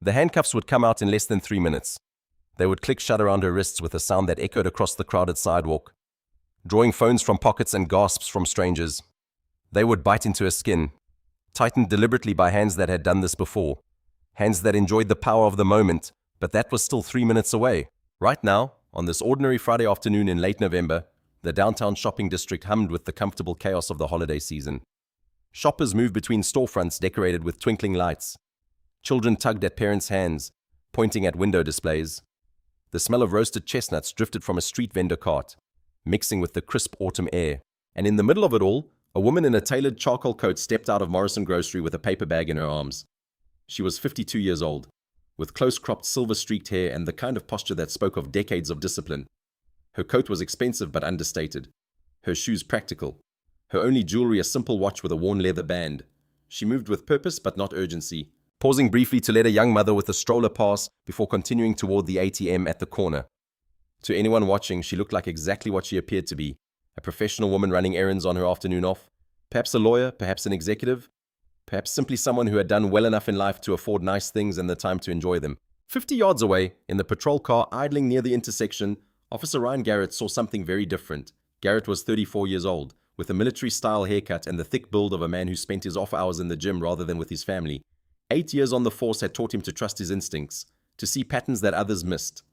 The handcuffs would come out in less than 3 minutes. They would click shut around her wrists with a sound that echoed across the crowded sidewalk, drawing phones from pockets and gasps from strangers. They would bite into her skin, tightened deliberately by hands that had done this before, hands that enjoyed the power of the moment, but that was still 3 minutes away. Right now, on this ordinary Friday afternoon in late November, the downtown shopping district hummed with the comfortable chaos of the holiday season. Shoppers moved between storefronts decorated with twinkling lights. Children tugged at parents' hands, pointing at window displays. The smell of roasted chestnuts drifted from a street vendor cart, mixing with the crisp autumn air. And in the middle of it all, a woman in a tailored charcoal coat stepped out of Morrison Grocery with a paper bag in her arms. She was 52 years old, with close-cropped silver-streaked hair and the kind of posture that spoke of decades of discipline. Her coat was expensive but understated. Her shoes practical. Her only jewelry a simple watch with a worn leather band. She moved with purpose but not urgency, pausing briefly to let a young mother with a stroller pass before continuing toward the ATM at the corner. To anyone watching, she looked like exactly what she appeared to be, a professional woman running errands on her afternoon off, perhaps a lawyer, perhaps an executive, perhaps simply someone who had done well enough in life to afford nice things and the time to enjoy them. 50 yards away, in the patrol car idling near the intersection, Officer Garrett saw something very different. Garrett was 34 years old, with a military-style haircut and the thick build of a man who spent his off hours in the gym rather than with his family. 8 years on the force had taught him to trust his instincts, to see patterns that others missed,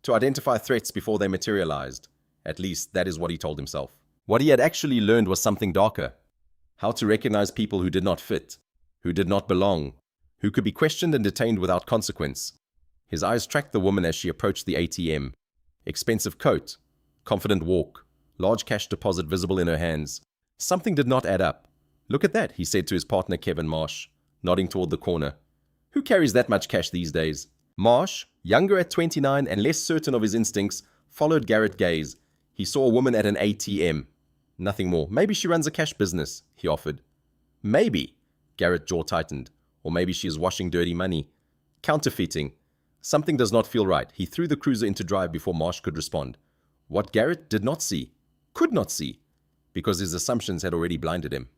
to identify threats before they materialized. At least, that is what he told himself. What he had actually learned was something darker. How to recognize people who did not fit, who did not belong, who could be questioned and detained without consequence. His eyes tracked the woman as she approached the ATM. Expensive coat, confident walk, large cash deposit visible in her hands. Something did not add up. "Look at that," he said to his partner Kevin Marsh, nodding toward the corner. "Who carries that much cash these days?" Marsh, younger at 29 and less certain of his instincts, followed Garrett's gaze. He saw a woman at an ATM. Nothing more. "Maybe she runs a cash business," he offered. "Maybe," Garrett's jaw tightened. "Or maybe she is washing dirty money. Counterfeiting. Something does not feel right." He threw the cruiser into drive before Marsh could respond. What Garrett did not see, could not see, because his assumptions had already blinded him,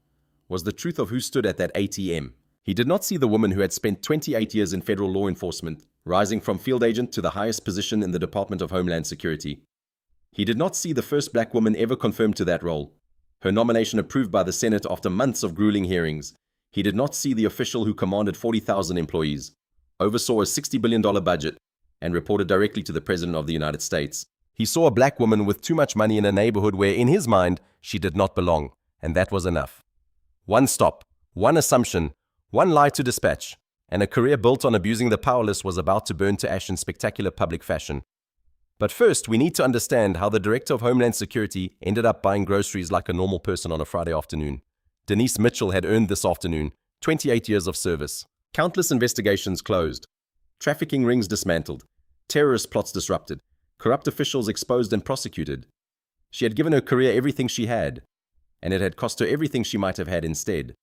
was the truth of who stood at that ATM. He did not see the woman who had spent 28 years in federal law enforcement, rising from field agent to the highest position in the Department of Homeland Security. He did not see the first black woman ever confirmed to that role, her nomination approved by the Senate after months of grueling hearings. He did not see the official who commanded 40,000 employees, oversaw a $60 billion budget, and reported directly to the President of the United States. He saw a black woman with too much money in a neighborhood where, in his mind, she did not belong, and that was enough. One stop, one assumption, one lie to dispatch, and a career built on abusing the powerless was about to burn to ash in spectacular public fashion. But first, we need to understand how the Director of Homeland Security ended up buying groceries like a normal person on a Friday afternoon. Denise Mitchell had earned this afternoon 28 years of service. Countless investigations closed, trafficking rings dismantled, terrorist plots disrupted, corrupt officials exposed and prosecuted. She had given her career everything she had, and it had cost her everything she might have had instead.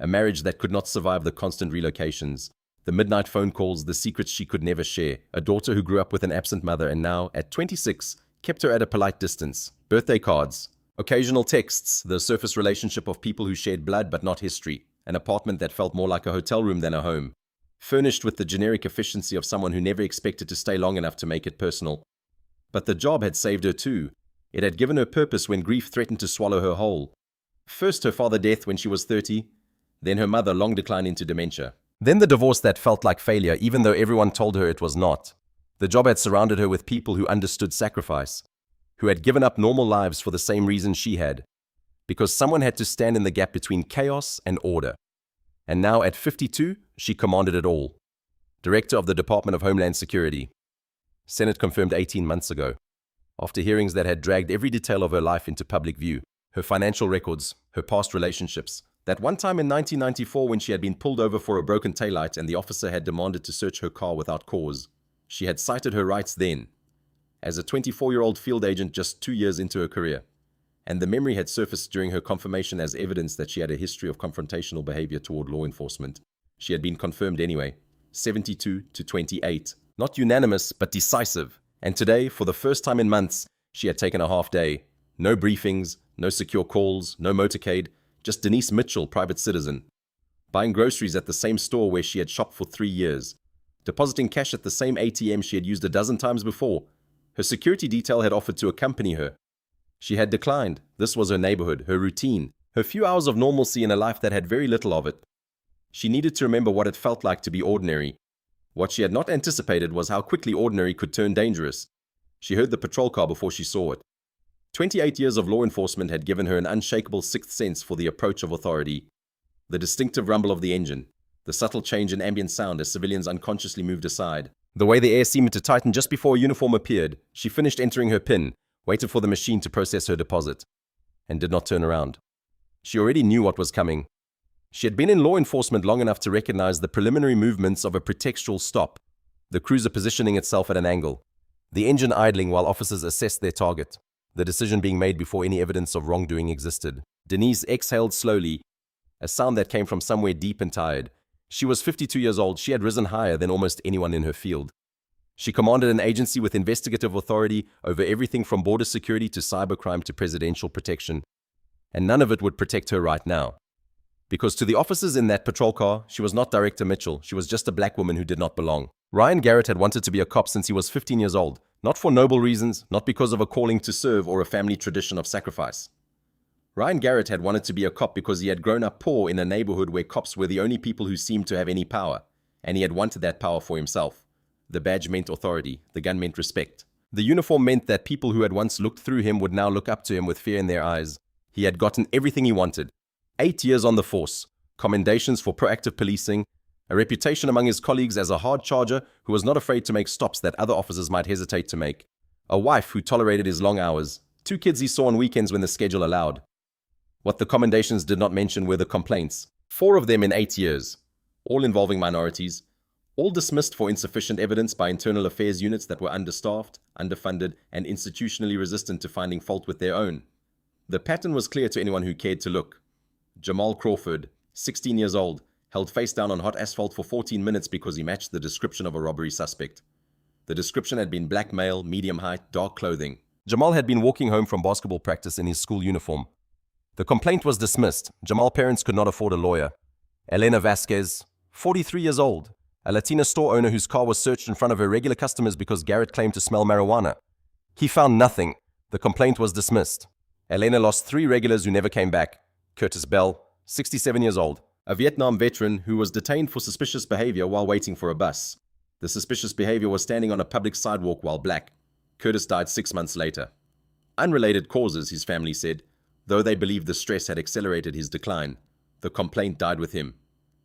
A marriage that could not survive the constant relocations, the midnight phone calls, the secrets she could never share, a daughter who grew up with an absent mother and now, at 26, kept her at a polite distance, birthday cards, occasional texts, the surface relationship of people who shared blood but not history, an apartment that felt more like a hotel room than a home, furnished with the generic efficiency of someone who never expected to stay long enough to make it personal. But the job had saved her too. It had given her purpose when grief threatened to swallow her whole. First her father's death when she was 30, then her mother long decline into dementia. Then the divorce that felt like failure, even though everyone told her it was not. The job had surrounded her with people who understood sacrifice, who had given up normal lives for the same reason she had, because someone had to stand in the gap between chaos and order. And now at 52, she commanded it all. Director of the Department of Homeland Security. Senate confirmed 18 months ago, after hearings that had dragged every detail of her life into public view, her financial records, her past relationships. That one time in 1994 when she had been pulled over for a broken taillight and the officer had demanded to search her car without cause. She had cited her rights then, as a 24-year-old field agent just 2 years into her career. And the memory had surfaced during her confirmation as evidence that she had a history of confrontational behavior toward law enforcement. She had been confirmed anyway, 72 to 28. Not unanimous, but decisive. And today, for the first time in months, she had taken a half day. No briefings, no secure calls, no motorcade, just Denise Mitchell, private citizen. Buying groceries at the same store where she had shopped for 3 years. depositing cash at the same ATM she had used a dozen times before. Her security detail had offered to accompany her. She had declined. This was her neighborhood, her routine, her few hours of normalcy in a life that had very little of it. She needed to remember what it felt like to be ordinary. What she had not anticipated was how quickly ordinary could turn dangerous. She heard the patrol car before she saw it. 28 years of law enforcement had given her an unshakable sixth sense for the approach of authority. The distinctive rumble of the engine, the subtle change in ambient sound as civilians unconsciously moved aside. The way the air seemed to tighten just before a uniform appeared. She finished entering her PIN, waited for the machine to process her deposit, and did not turn around. She already knew what was coming. She had been in law enforcement long enough to recognize the preliminary movements of a pretextual stop, the cruiser positioning itself at an angle, the engine idling while officers assessed their target, the decision being made before any evidence of wrongdoing existed. Denise exhaled slowly, a sound that came from somewhere deep and tired. She was 52 years old. She had risen higher than almost anyone in her field. She commanded an agency with investigative authority over everything from border security to cybercrime to presidential protection. And none of it would protect her right now. Because to the officers in that patrol car, she was not Director Mitchell. She was just a black woman who did not belong. Ryan Garrett had wanted to be a cop since he was 15 years old. Not for noble reasons, not because of a calling to serve or a family tradition of sacrifice. Ryan Garrett had wanted to be a cop because he had grown up poor in a neighborhood where cops were the only people who seemed to have any power, and he had wanted that power for himself. The badge meant authority, the gun meant respect. The uniform meant that people who had once looked through him would now look up to him with fear in their eyes. He had gotten everything he wanted. 8 years on the force, commendations for proactive policing, a reputation among his colleagues as a hard charger who was not afraid to make stops that other officers might hesitate to make, a wife who tolerated his long hours, 2 kids he saw on weekends when the schedule allowed. What the commendations did not mention were the complaints, 4 of them in 8 years, all involving minorities, all dismissed for insufficient evidence by internal affairs units that were understaffed, underfunded, and institutionally resistant to finding fault with their own. The pattern was clear to anyone who cared to look. Jamal Crawford, 16 years old, held face down on hot asphalt for 14 minutes because he matched the description of a robbery suspect. The description had been black male, medium height, dark clothing. Jamal had been walking home from basketball practice in his school uniform. The complaint was dismissed. Jamal's parents could not afford a lawyer. Elena Vasquez, 43 years old, a Latina store owner whose car was searched in front of her regular customers because Garrett claimed to smell marijuana. He found nothing. The complaint was dismissed. Elena lost 3 regulars who never came back. Curtis Bell, 67 years old, a Vietnam veteran who was detained for suspicious behavior while waiting for a bus. The suspicious behavior was standing on a public sidewalk while black. Curtis died 6 months later. Unrelated causes, his family said, though they believed the stress had accelerated his decline. The complaint died with him.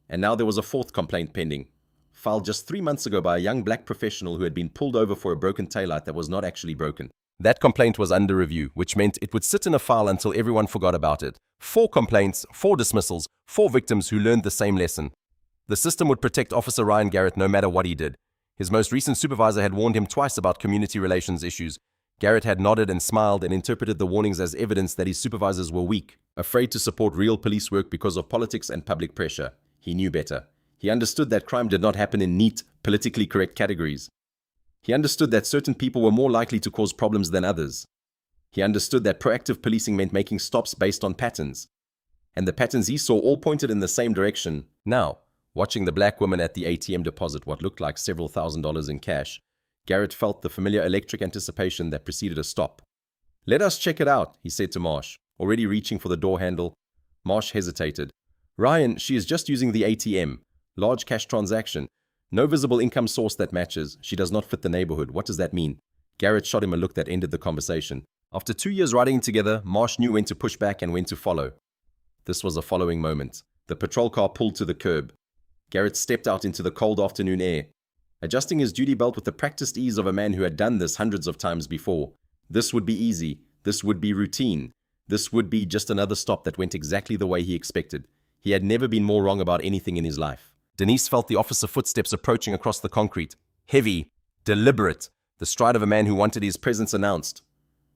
And now there was a 4th complaint pending, filed just 3 months ago by a young black professional who had been pulled over for a broken taillight that was not actually broken. That complaint was under review, which meant it would sit in a file until everyone forgot about it. 4 complaints, 4 dismissals, 4 victims who learned the same lesson. The system would protect Officer Ryan Garrett no matter what he did. His most recent supervisor had warned him twice about community relations issues. Garrett had nodded and smiled and interpreted the warnings as evidence that his supervisors were weak, afraid to support real police work because of politics and public pressure. He knew better. He understood that crime did not happen in neat, politically correct categories. He understood that certain people were more likely to cause problems than others. He understood that proactive policing meant making stops based on patterns. And the patterns he saw all pointed in the same direction. Now, watching the black woman at the ATM deposit what looked like several $1,000s in cash, Garrett felt the familiar electric anticipation that preceded a stop. "Let us check it out," he said to Marsh, already reaching for the door handle. Marsh hesitated. "Ryan, she is just using the ATM. Large cash transaction. No visible income source that matches. She does not fit the neighborhood. What does that mean?" Garrett shot him a look that ended the conversation. After 2 years riding together, Marsh knew when to push back and when to follow. This was a following moment. The patrol car pulled to the curb. Garrett stepped out into the cold afternoon air, adjusting his duty belt with the practiced ease of a man who had done this hundreds of times before. This would be easy. This would be routine. This would be just another stop that went exactly the way he expected. He had never been more wrong about anything in his life. Denise felt the officer footsteps approaching across the concrete. Heavy, deliberate, the stride of a man who wanted his presence announced.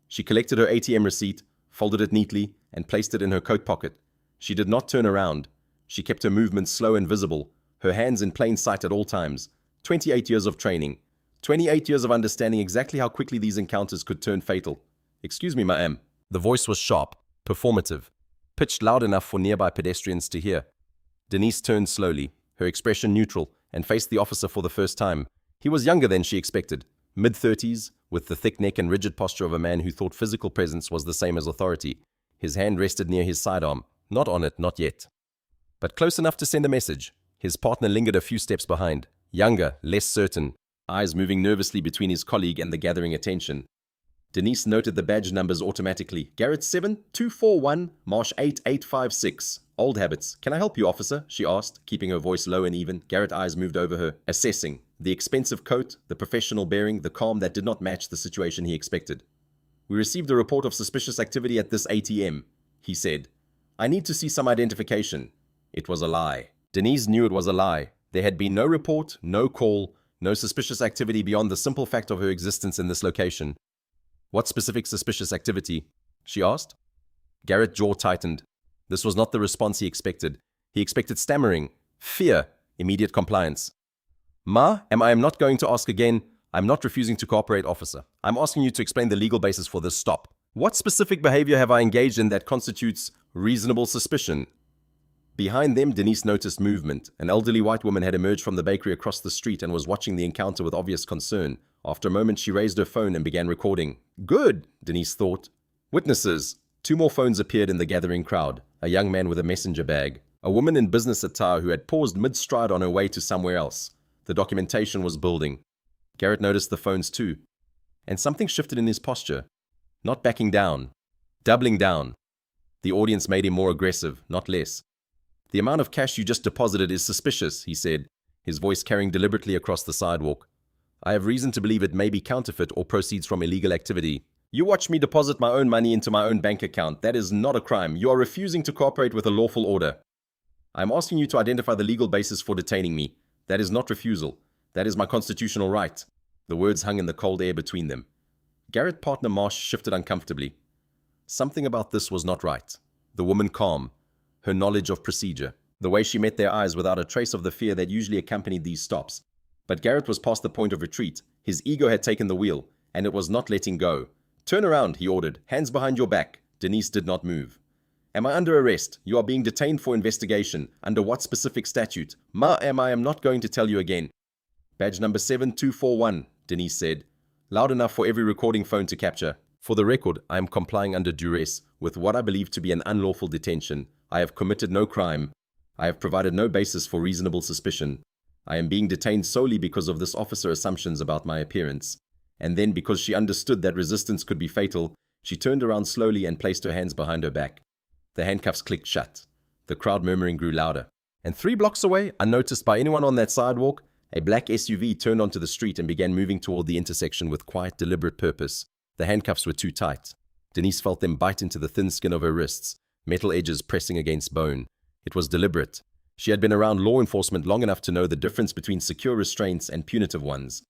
She collected her ATM receipt, folded it neatly, and placed it in her coat pocket. She did not turn around. She kept her movements slow and visible, her hands in plain sight at all times. 28 years of training. 28 years of understanding exactly how quickly these encounters could turn fatal. "Excuse me, ma'am." The voice was sharp, performative, pitched loud enough for nearby pedestrians to hear. Denise turned slowly, her expression neutral, and faced the officer for the first time. He was younger than she expected, mid-30s, with the thick neck and rigid posture of a man who thought physical presence was the same as authority. His hand rested near his sidearm, not on it, not yet, but close enough to send a message. His partner lingered a few steps behind, younger, less certain, eyes moving nervously between his colleague and the gathering attention. Denise noted the badge numbers automatically. Garrett 7241, Marsh 8856. Old habits. Can I help you, officer? She asked, keeping her voice low and even. Garrett's eyes moved over her, assessing. The expensive coat, the professional bearing, the calm that did not match the situation he expected. We received a report of suspicious activity at this ATM, he said. I need to see some identification. It was a lie. Denise knew it was a lie. There had been no report, no call, no suspicious activity beyond the simple fact of her existence in this location. What specific suspicious activity? She asked. Garrett's jaw tightened. This was not the response he expected. He expected stammering, fear, immediate compliance. I am not going to ask again. I'm not refusing to cooperate, officer. I'm asking you to explain the legal basis for this stop. What specific behavior have I engaged in that constitutes reasonable suspicion? Behind them, Denise noticed movement. An elderly white woman had emerged from the bakery across the street and was watching the encounter with obvious concern. After a moment, she raised her phone and began recording. Good, Denise thought. Witnesses. 2 more phones appeared in the gathering crowd. A young man with a messenger bag. A woman in business attire who had paused mid-stride on her way to somewhere else. The documentation was building. Garrett noticed the phones too. And something shifted in his posture. Not backing down. Doubling down. The audience made him more aggressive, not less. The amount of cash you just deposited is suspicious, he said, his voice carrying deliberately across the sidewalk. I have reason to believe it may be counterfeit or proceeds from illegal activity. You watch me deposit my own money into my own bank account. That is not a crime. You are refusing to cooperate with a lawful order. I am asking you to identify the legal basis for detaining me. That is not refusal. That is my constitutional right. The words hung in the cold air between them. Garrett's partner Marsh shifted uncomfortably. Something about this was not right. The woman calm, her knowledge of procedure, the way she met their eyes without a trace of the fear that usually accompanied these stops. But Garrett was past the point of retreat. His ego had taken the wheel, and it was not letting go. Turn around, he ordered. Hands behind your back. Denise did not move. Am I under arrest? You are being detained for investigation. Under what specific statute? I am not going to tell you again. Badge number 7241, Denise said, loud enough for every recording phone to capture. For the record, I am complying under duress with what I believe to be an unlawful detention. I have committed no crime. I have provided no basis for reasonable suspicion. I am being detained solely because of this officer's assumptions about my appearance. And then, because she understood that resistance could be fatal, she turned around slowly and placed her hands behind her back. The handcuffs clicked shut. The crowd murmuring grew louder. And 3 blocks away, unnoticed by anyone on that sidewalk, a black SUV turned onto the street and began moving toward the intersection with quiet, deliberate purpose. The handcuffs were too tight. Denise felt them bite into the thin skin of her wrists, metal edges pressing against bone. It was deliberate. She had been around law enforcement long enough to know the difference between secure restraints and punitive ones.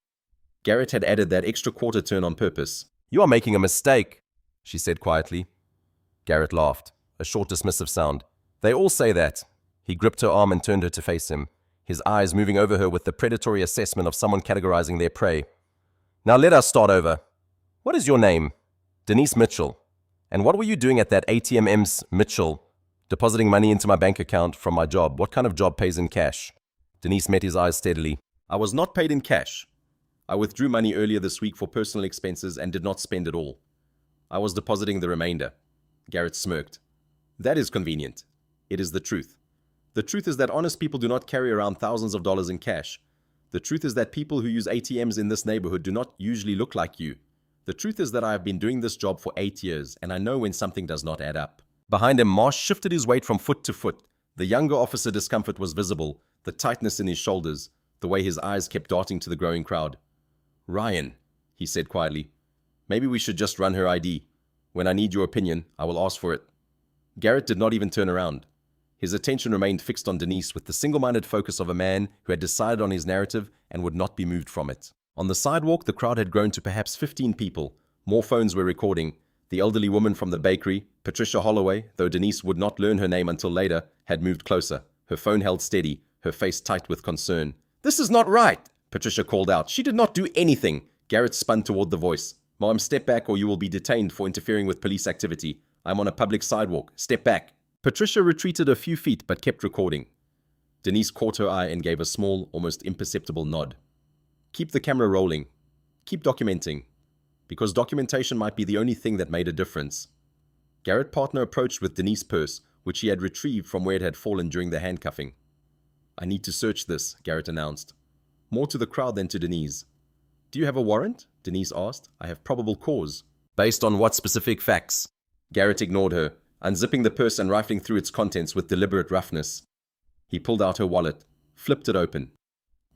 Garrett had added that extra quarter turn on purpose. You are making a mistake, she said quietly. Garrett laughed, a short dismissive sound. They all say that. He gripped her arm and turned her to face him, his eyes moving over her with the predatory assessment of someone categorizing their prey. Now let us start over. What is your name? Denise Mitchell. And what were you doing at that ATM, Mitchell? Depositing money into my bank account from my job. What kind of job pays in cash? Denise met his eyes steadily. I was not paid in cash. I withdrew money earlier this week for personal expenses and did not spend it all. I was depositing the remainder. Garrett smirked. That is convenient. It is the truth. The truth is that honest people do not carry around thousands of dollars in cash. The truth is that people who use ATMs in this neighborhood do not usually look like you. The truth is that I have been doing this job for 8 years, and I know when something does not add up. Behind him, Marsh shifted his weight from foot to foot. The younger officer discomfort was visible, the tightness in his shoulders, the way his eyes kept darting to the growing crowd. Ryan, he said quietly, maybe we should just run her ID. When I need your opinion, I will ask for it. Garrett did not even turn around. His attention remained fixed on Denise with the single-minded focus of a man who had decided on his narrative and would not be moved from it. On the sidewalk, the crowd had grown to perhaps 15 people. More phones were recording. The elderly woman from the bakery, Patricia Holloway, though Denise would not learn her name until later, had moved closer. Her phone held steady, her face tight with concern. This is not right, Patricia called out. She did not do anything. Garrett spun toward the voice. Mom, step back or you will be detained for interfering with police activity. I'm on a public sidewalk. Step back. Patricia retreated a few feet but kept recording. Denise caught her eye and gave a small, almost imperceptible nod. Keep the camera rolling. Keep documenting. Because documentation might be the only thing that made a difference. Garrett partner approached with Denise's purse, which he had retrieved from where it had fallen during the handcuffing. I need to search this, Garrett announced. More to the crowd than to Denise. Do you have a warrant? Denise asked. I have probable cause. Based on what specific facts? Garrett ignored her, unzipping the purse and rifling through its contents with deliberate roughness. He pulled out her wallet, flipped it open.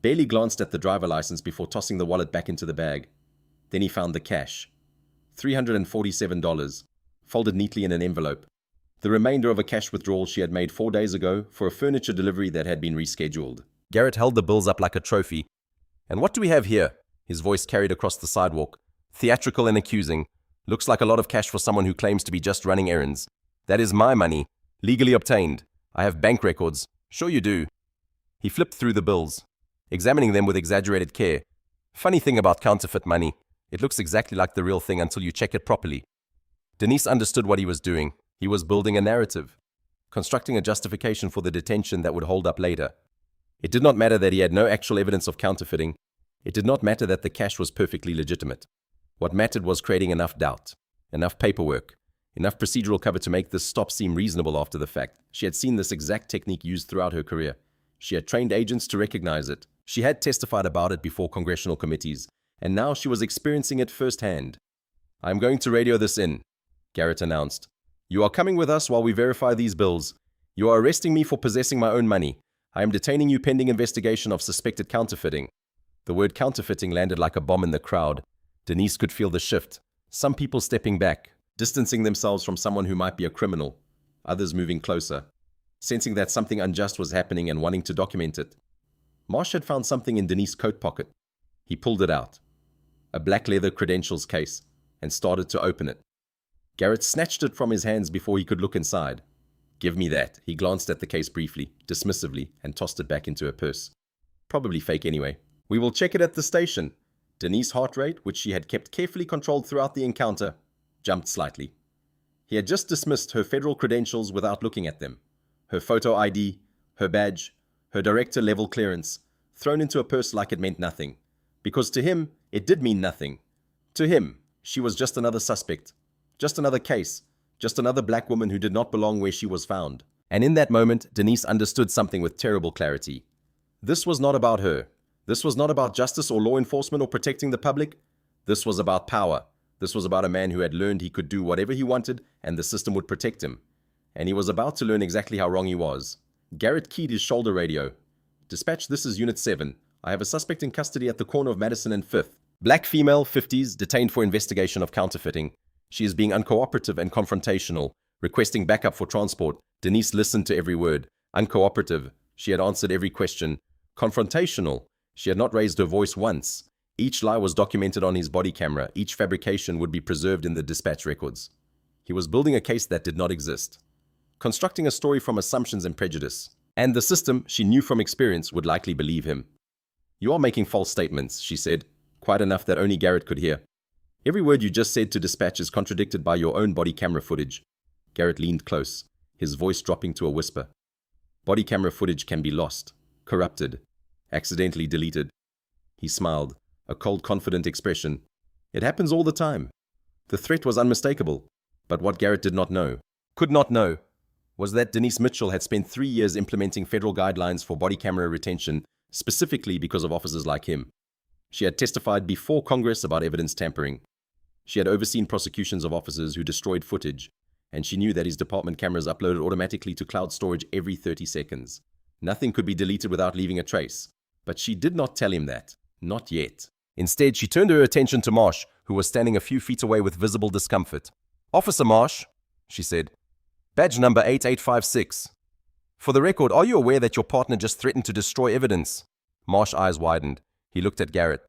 Barely glanced at the driver license before tossing the wallet back into the bag. Then he found the cash. $347, folded neatly in an envelope. The remainder of a cash withdrawal she had made 4 days ago for a furniture delivery that had been rescheduled. Garrett held the bills up like a trophy. And what do we have here? His voice carried across the sidewalk. Theatrical and accusing. Looks like a lot of cash for someone who claims to be just running errands. That is my money, legally obtained. I have bank records. Sure you do. He flipped through the bills, examining them with exaggerated care. Funny thing about counterfeit money. It looks exactly like the real thing until you check it properly. Denise understood what he was doing. He was building a narrative, constructing a justification for the detention that would hold up later. It did not matter that he had no actual evidence of counterfeiting. It did not matter that the cash was perfectly legitimate. What mattered was creating enough doubt, enough paperwork, enough procedural cover to make this stop seem reasonable after the fact. She had seen this exact technique used throughout her career. She had trained agents to recognize it. She had testified about it before congressional committees, and now she was experiencing it firsthand. I am going to radio this in, Garrett announced. You are coming with us while we verify these bills. You are arresting me for possessing my own money. I am detaining you pending investigation of suspected counterfeiting. The word counterfeiting landed like a bomb in the crowd. Denise could feel the shift. Some people stepping back, distancing themselves from someone who might be a criminal. Others moving closer, sensing that something unjust was happening and wanting to document it. Marsh had found something in Denise's coat pocket. He pulled it out, a black leather credentials case, and started to open it. Garrett snatched it from his hands before he could look inside. Give me that. He glanced at the case briefly, dismissively, and tossed it back into her purse. Probably fake anyway. We will check it at the station. Denise's heart rate, which she had kept carefully controlled throughout the encounter, jumped slightly. He had just dismissed her federal credentials without looking at them. Her photo ID, her badge, her director-level clearance, thrown into a purse like it meant nothing. Because to him, it did mean nothing. To him, she was just another suspect. Just another case. Just another black woman who did not belong where she was found. And in that moment, Denise understood something with terrible clarity. This was not about her. This was not about justice or law enforcement or protecting the public. This was about power. This was about a man who had learned he could do whatever he wanted and the system would protect him. And he was about to learn exactly how wrong he was. Garrett keyed his shoulder radio. Dispatch, this is Unit 7. I have a suspect in custody at the corner of Madison and 5th. Black female, 50s, detained for investigation of counterfeiting. She is being uncooperative and confrontational, requesting backup for transport. Denise listened to every word. Uncooperative. She had answered every question. Confrontational. She had not raised her voice once. Each lie was documented on his body camera. Each fabrication would be preserved in the dispatch records. He was building a case that did not exist. Constructing a story from assumptions and prejudice. And the system, she knew from experience, would likely believe him. You are making false statements, she said, quite enough that only Garrett could hear. Every word you just said to dispatch is contradicted by your own body camera footage. Garrett leaned close, his voice dropping to a whisper. Body camera footage can be lost, corrupted, accidentally deleted. He smiled, a cold, confident expression. It happens all the time. The threat was unmistakable, but what Garrett did not know, could not know, was that Denise Mitchell had spent 3 years implementing federal guidelines for body camera retention, specifically because of officers like him. She had testified before Congress about evidence tampering. She had overseen prosecutions of officers who destroyed footage, and she knew that his department cameras uploaded automatically to cloud storage every 30 seconds. Nothing could be deleted without leaving a trace. But she did not tell him that. Not yet. Instead, she turned her attention to Marsh, who was standing a few feet away with visible discomfort. Officer Marsh, she said. Badge number 8856. For the record, are you aware that your partner just threatened to destroy evidence? Marsh's eyes widened. He looked at Garrett,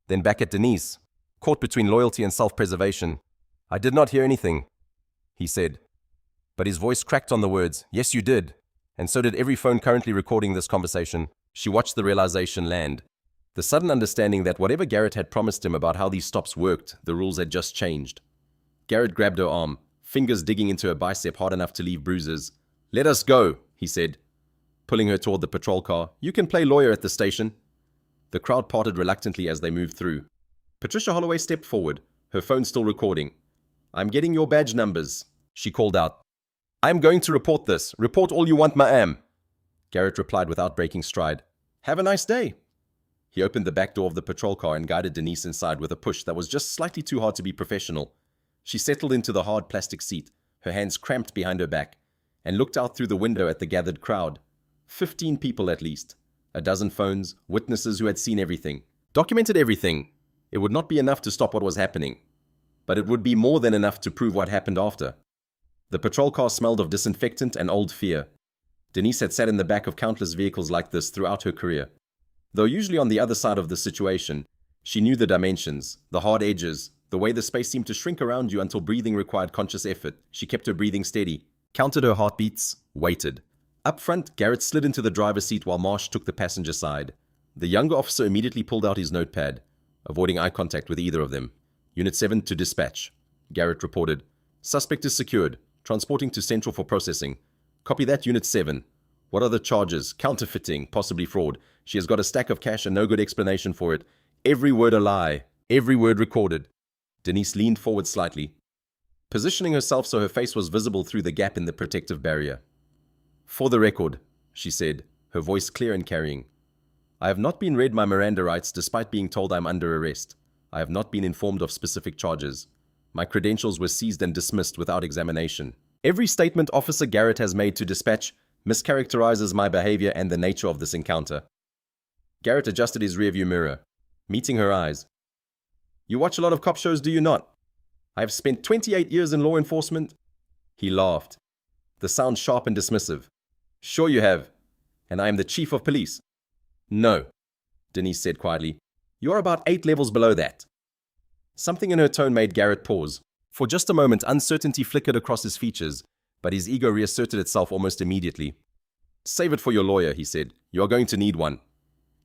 then back at Denise, caught between loyalty and self-preservation. I did not hear anything, he said. But his voice cracked on the words, yes, you did. And so did every phone currently recording this conversation. She watched the realization land. The sudden understanding that whatever Garrett had promised him about how these stops worked, the rules had just changed. Garrett grabbed her arm, fingers digging into her bicep hard enough to leave bruises. Let us go, he said. pulling her toward the patrol car. "You can play lawyer at the station." The crowd parted reluctantly as they moved through. Patricia Holloway stepped forward, her phone still recording. "I'm getting your badge numbers," she called out. "I'm going to report this. Report all you want, ma'am." Garrett replied without breaking stride. "Have a nice day." He opened the back door of the patrol car and guided Denise inside with a push that was just slightly too hard to be professional. She settled into the hard plastic seat, her hands cramped behind her back, and looked out through the window at the gathered crowd. 15 people at least. A dozen phones, witnesses who had seen everything. Documented everything. It would not be enough to stop what was happening, but it would be more than enough to prove what happened after. The patrol car smelled of disinfectant and old fear. Denise had sat in the back of countless vehicles like this throughout her career. Though usually on the other side of the situation, she knew the dimensions, the hard edges, the way the space seemed to shrink around you until breathing required conscious effort. She kept her breathing steady, counted her heartbeats, waited. Up front, Garrett slid into the driver's seat while Marsh took the passenger side. The younger officer immediately pulled out his notepad, avoiding eye contact with either of them. "Unit 7 to dispatch," Garrett reported. "Suspect is secured. Transporting to Central for processing." "Copy that, Unit 7. What are the charges?" "Counterfeiting, possibly fraud. She has got a stack of cash and no good explanation for it. Every word a lie. Every word recorded." Denise leaned forward slightly, positioning herself so her face was visible through the gap in the protective barrier. "For the record," she said, her voice clear and carrying, "I have not been read my Miranda rights despite being told I'm under arrest. I have not been informed of specific charges. My credentials were seized and dismissed without examination. Every statement Officer Garrett has made to dispatch mischaracterizes my behavior and the nature of this encounter." Garrett adjusted his rearview mirror, meeting her eyes. "You watch a lot of cop shows, do you not?" "I have spent 28 years in law enforcement." He laughed, the sound sharp and dismissive. "Sure you have. And I am the chief of police." "No," Denise said quietly. "You're about 8 levels below that." Something in her tone made Garrett pause. For just a moment, uncertainty flickered across his features, but his ego reasserted itself almost immediately. "Save it for your lawyer," he said. "You are going to need one."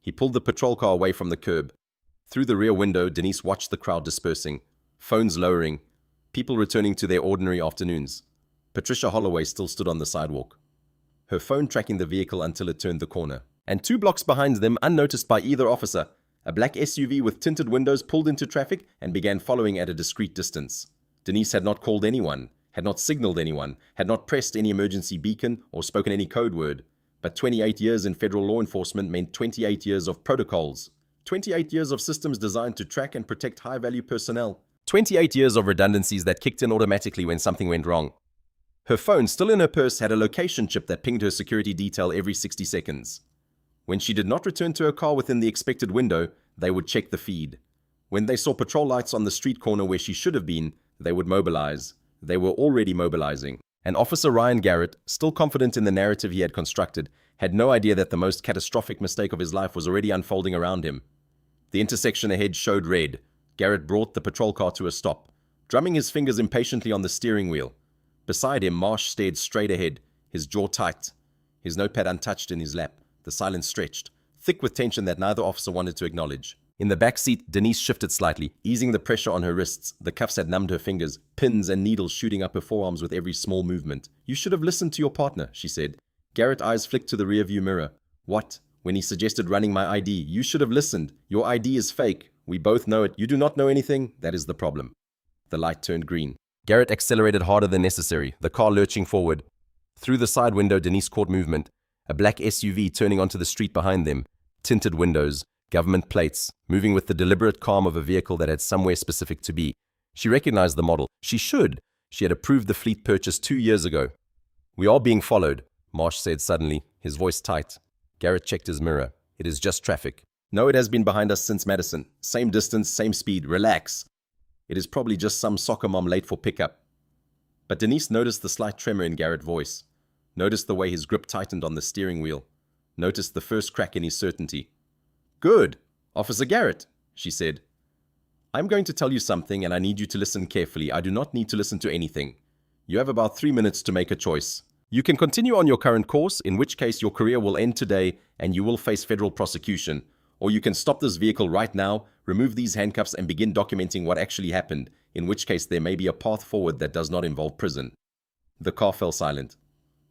He pulled the patrol car away from the curb. Through the rear window, Denise watched the crowd dispersing, phones lowering, people returning to their ordinary afternoons. Patricia Holloway still stood on the sidewalk, her phone tracking the vehicle until it turned the corner. And 2 blocks behind them, unnoticed by either officer, a black SUV with tinted windows pulled into traffic and began following at a discreet distance. Denise had not called anyone, had not signaled anyone, had not pressed any emergency beacon or spoken any code word. But 28 years in federal law enforcement meant 28 years of protocols, 28 years of systems designed to track and protect high-value personnel, 28 years of redundancies that kicked in automatically when something went wrong. Her phone, still in her purse, had a location chip that pinged her security detail every 60 seconds. When she did not return to her car within the expected window, they would check the feed. When they saw patrol lights on the street corner where she should have been, they would mobilize. They were already mobilizing. And Officer Ryan Garrett, still confident in the narrative he had constructed, had no idea that the most catastrophic mistake of his life was already unfolding around him. The intersection ahead showed red. Garrett brought the patrol car to a stop, drumming his fingers impatiently on the steering wheel. Beside him, Marsh stared straight ahead, his jaw tight, his notepad untouched in his lap, the silence stretched, thick with tension that neither officer wanted to acknowledge. In the back seat, Denise shifted slightly, easing the pressure on her wrists. The cuffs had numbed her fingers, pins and needles shooting up her forearms with every small movement. "You should have listened to your partner," she said. Garrett's eyes flicked to the rearview mirror. "What? When he suggested running my ID, you should have listened. Your ID is fake. We both know it. You do not know anything. That is the problem." The light turned green. Garrett accelerated harder than necessary, the car lurching forward. Through the side window, Denise caught movement. A black SUV turning onto the street behind them. Tinted windows, government plates, moving with the deliberate calm of a vehicle that had somewhere specific to be. She recognized the model. She should. She had approved the fleet purchase 2 years ago. "We are being followed," Marsh said suddenly, his voice tight. Garrett checked his mirror. "It is just traffic." "No, it has been behind us since Madison. Same distance, same speed. Relax. It is probably just some soccer mom late for pickup." But Denise noticed the slight tremor in Garrett's voice, noticed the way his grip tightened on the steering wheel, noticed the first crack in his certainty. "Good, Officer Garrett," she said. "I'm going to tell you something and I need you to listen carefully. I do not need to listen to anything. You have about 3 minutes to make a choice. You can continue on your current course, in which case your career will end today and you will face federal prosecution. Or you can stop this vehicle right now, remove these handcuffs and begin documenting what actually happened, in which case there may be a path forward that does not involve prison." The car fell silent.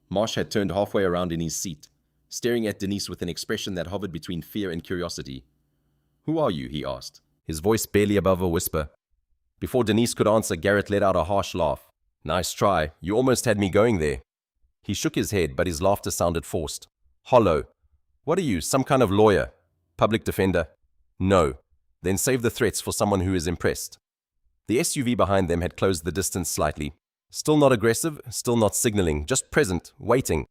Marsh had turned halfway around in his seat, staring at Denise with an expression that hovered between fear and curiosity. "Who are you?" he asked, his voice barely above a whisper. Before Denise could answer, Garrett let out a harsh laugh. "Nice try. You almost had me going there." He shook his head, but his laughter sounded forced. "Hollow. What are you, some kind of lawyer? Public defender?" "No." "Then save the threats for someone who is impressed." The SUV behind them had closed the distance slightly. Still not aggressive, still not signaling, just present, waiting.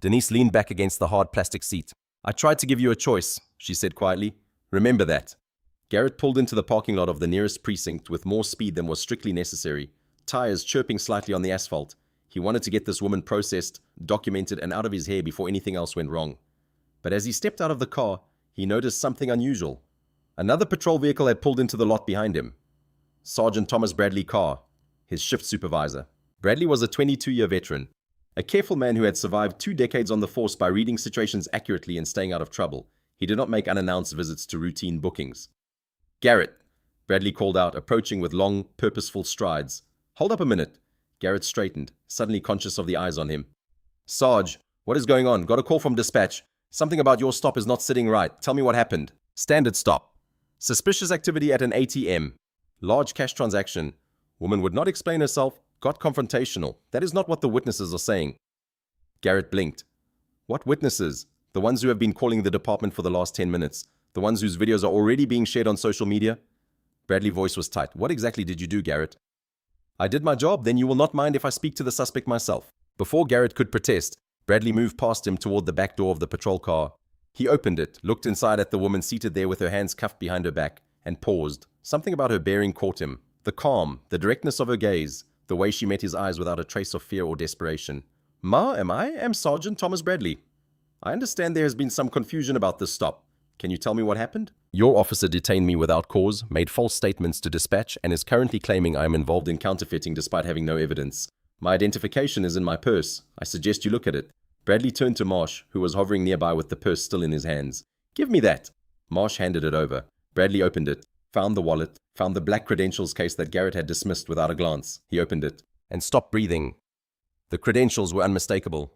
Denise leaned back against the hard plastic seat. "I tried to give you a choice," she said quietly. "Remember that." Garrett pulled into the parking lot of the nearest precinct with more speed than was strictly necessary, tires chirping slightly on the asphalt. He wanted to get this woman processed, documented, and out of his hair before anything else went wrong. But as he stepped out of the car, he noticed something unusual. Another patrol vehicle had pulled into the lot behind him. Sergeant Thomas Bradley Carr, his shift supervisor. Bradley was a 22-year veteran, a careful man who had survived 2 decades on the force by reading situations accurately and staying out of trouble. He did not make unannounced visits to routine bookings. "Garrett," Bradley called out, approaching with long, purposeful strides. "Hold up a minute." Garrett straightened, suddenly conscious of the eyes on him. "Sarge, what is going on? Got a call from dispatch. Something about your stop is not sitting right. Tell me what happened." "Standard stop. Suspicious activity at an ATM. Large cash transaction. Woman would not explain herself. Got confrontational. That is not what the witnesses are saying." Garrett blinked. "What witnesses? The ones who have been calling the department for the last 10 minutes. The ones whose videos are already being shared on social media?" Bradley's voice was tight. "What exactly did you do, Garrett?" "I did my job. Then you will not mind if I speak to the suspect myself." Before Garrett could protest, Bradley moved past him toward the back door of the patrol car. He opened it, looked inside at the woman seated there with her hands cuffed behind her back, and paused. Something about her bearing caught him. The calm, the directness of her gaze, the way she met his eyes without a trace of fear or desperation. "Ma, am Sergeant Thomas Bradley. I understand there has been some confusion about this stop. Can you tell me what happened?" "Your officer detained me without cause, made false statements to dispatch, and is currently claiming I am involved in counterfeiting despite having no evidence. My identification is in my purse. I suggest you look at it." Bradley turned to Marsh, who was hovering nearby with the purse still in his hands. "Give me that." Marsh handed it over. Bradley opened it, found the wallet, found the black credentials case that Garrett had dismissed without a glance. He opened it and stopped breathing. The credentials were unmistakable.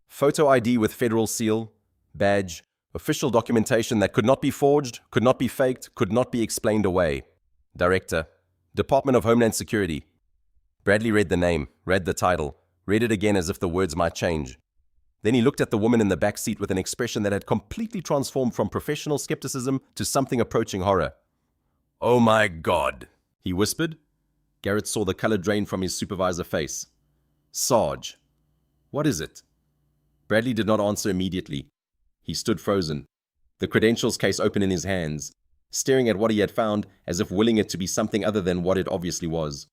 Photo ID with federal seal, badge, official documentation that could not be forged, could not be faked, could not be explained away. Director, Department of Homeland Security. Bradley read the name, read the title, read it again as if the words might change. Then he looked at the woman in the back seat with an expression that had completely transformed from professional skepticism to something approaching horror. "Oh my God," he whispered. Garrett saw the color drain from his supervisor's face. "Sarge, what is it?" Bradley did not answer immediately. He stood frozen, the credentials case open in his hands, staring at what he had found as if willing it to be something other than what it obviously was.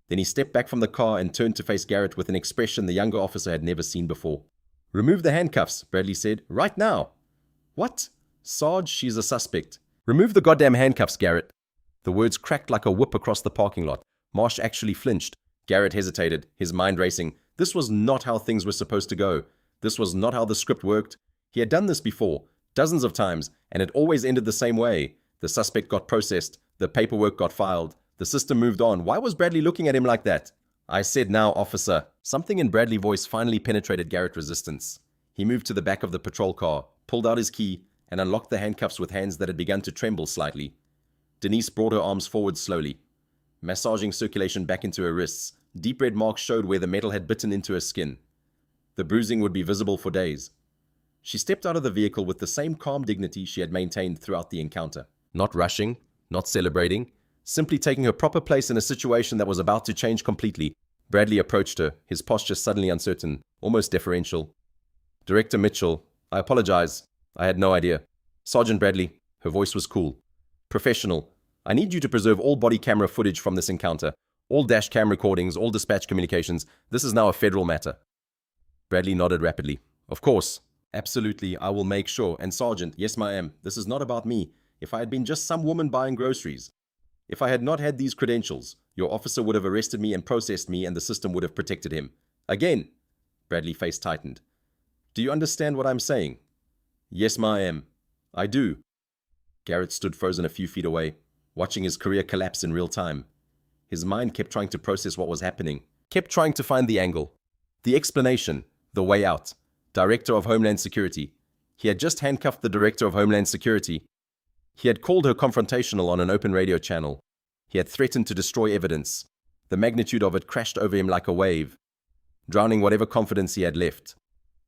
Then he stepped back from the car and turned to face Garrett with an expression the younger officer had never seen before. "Remove the handcuffs," Bradley said. "Right now." "What?" "Sarge, she's a suspect." "Remove the goddamn handcuffs, Garrett." The words cracked like a whip across the parking lot. Marsh actually flinched. Garrett hesitated, his mind racing. This was not how things were supposed to go. This was not how the script worked. He had done this before, dozens of times, and it always ended the same way. The suspect got processed, the paperwork got filed, the system moved on. Why was Bradley looking at him like that? "I said now, officer." Something in Bradley's voice finally penetrated Garrett's resistance. He moved to the back of the patrol car, pulled out his key, and unlocked the handcuffs with hands that had begun to tremble slightly. Denise brought her arms forward slowly, massaging circulation back into her wrists. Deep red marks showed where the metal had bitten into her skin. The bruising would be visible for days. She stepped out of the vehicle with the same calm dignity she had maintained throughout the encounter. Not rushing, not celebrating, simply taking her proper place in a situation that was about to change completely. Bradley approached her, his posture suddenly uncertain, almost deferential. "Director Mitchell, I apologize. I had no idea." "Sergeant Bradley," her voice was cool. "Professional. I need you to preserve all body camera footage from this encounter. All dash cam recordings, all dispatch communications. This is now a federal matter." Bradley nodded rapidly. "Of course. Absolutely, I will make sure. And Sergeant, yes ma'am, this is not about me. If I had been just some woman buying groceries. If I had not had these credentials, your officer would have arrested me and processed me and the system would have protected him. Again." Bradley's face tightened. "Do you understand what I'm saying?" "Yes ma'am, I do." Garrett stood frozen a few feet away, watching his career collapse in real time. His mind kept trying to process what was happening, kept trying to find the angle, the explanation, the way out. Director of Homeland Security. He had just handcuffed the Director of Homeland Security. He had called her confrontational on an open radio channel. He had threatened to destroy evidence. The magnitude of it crashed over him like a wave, drowning whatever confidence he had left.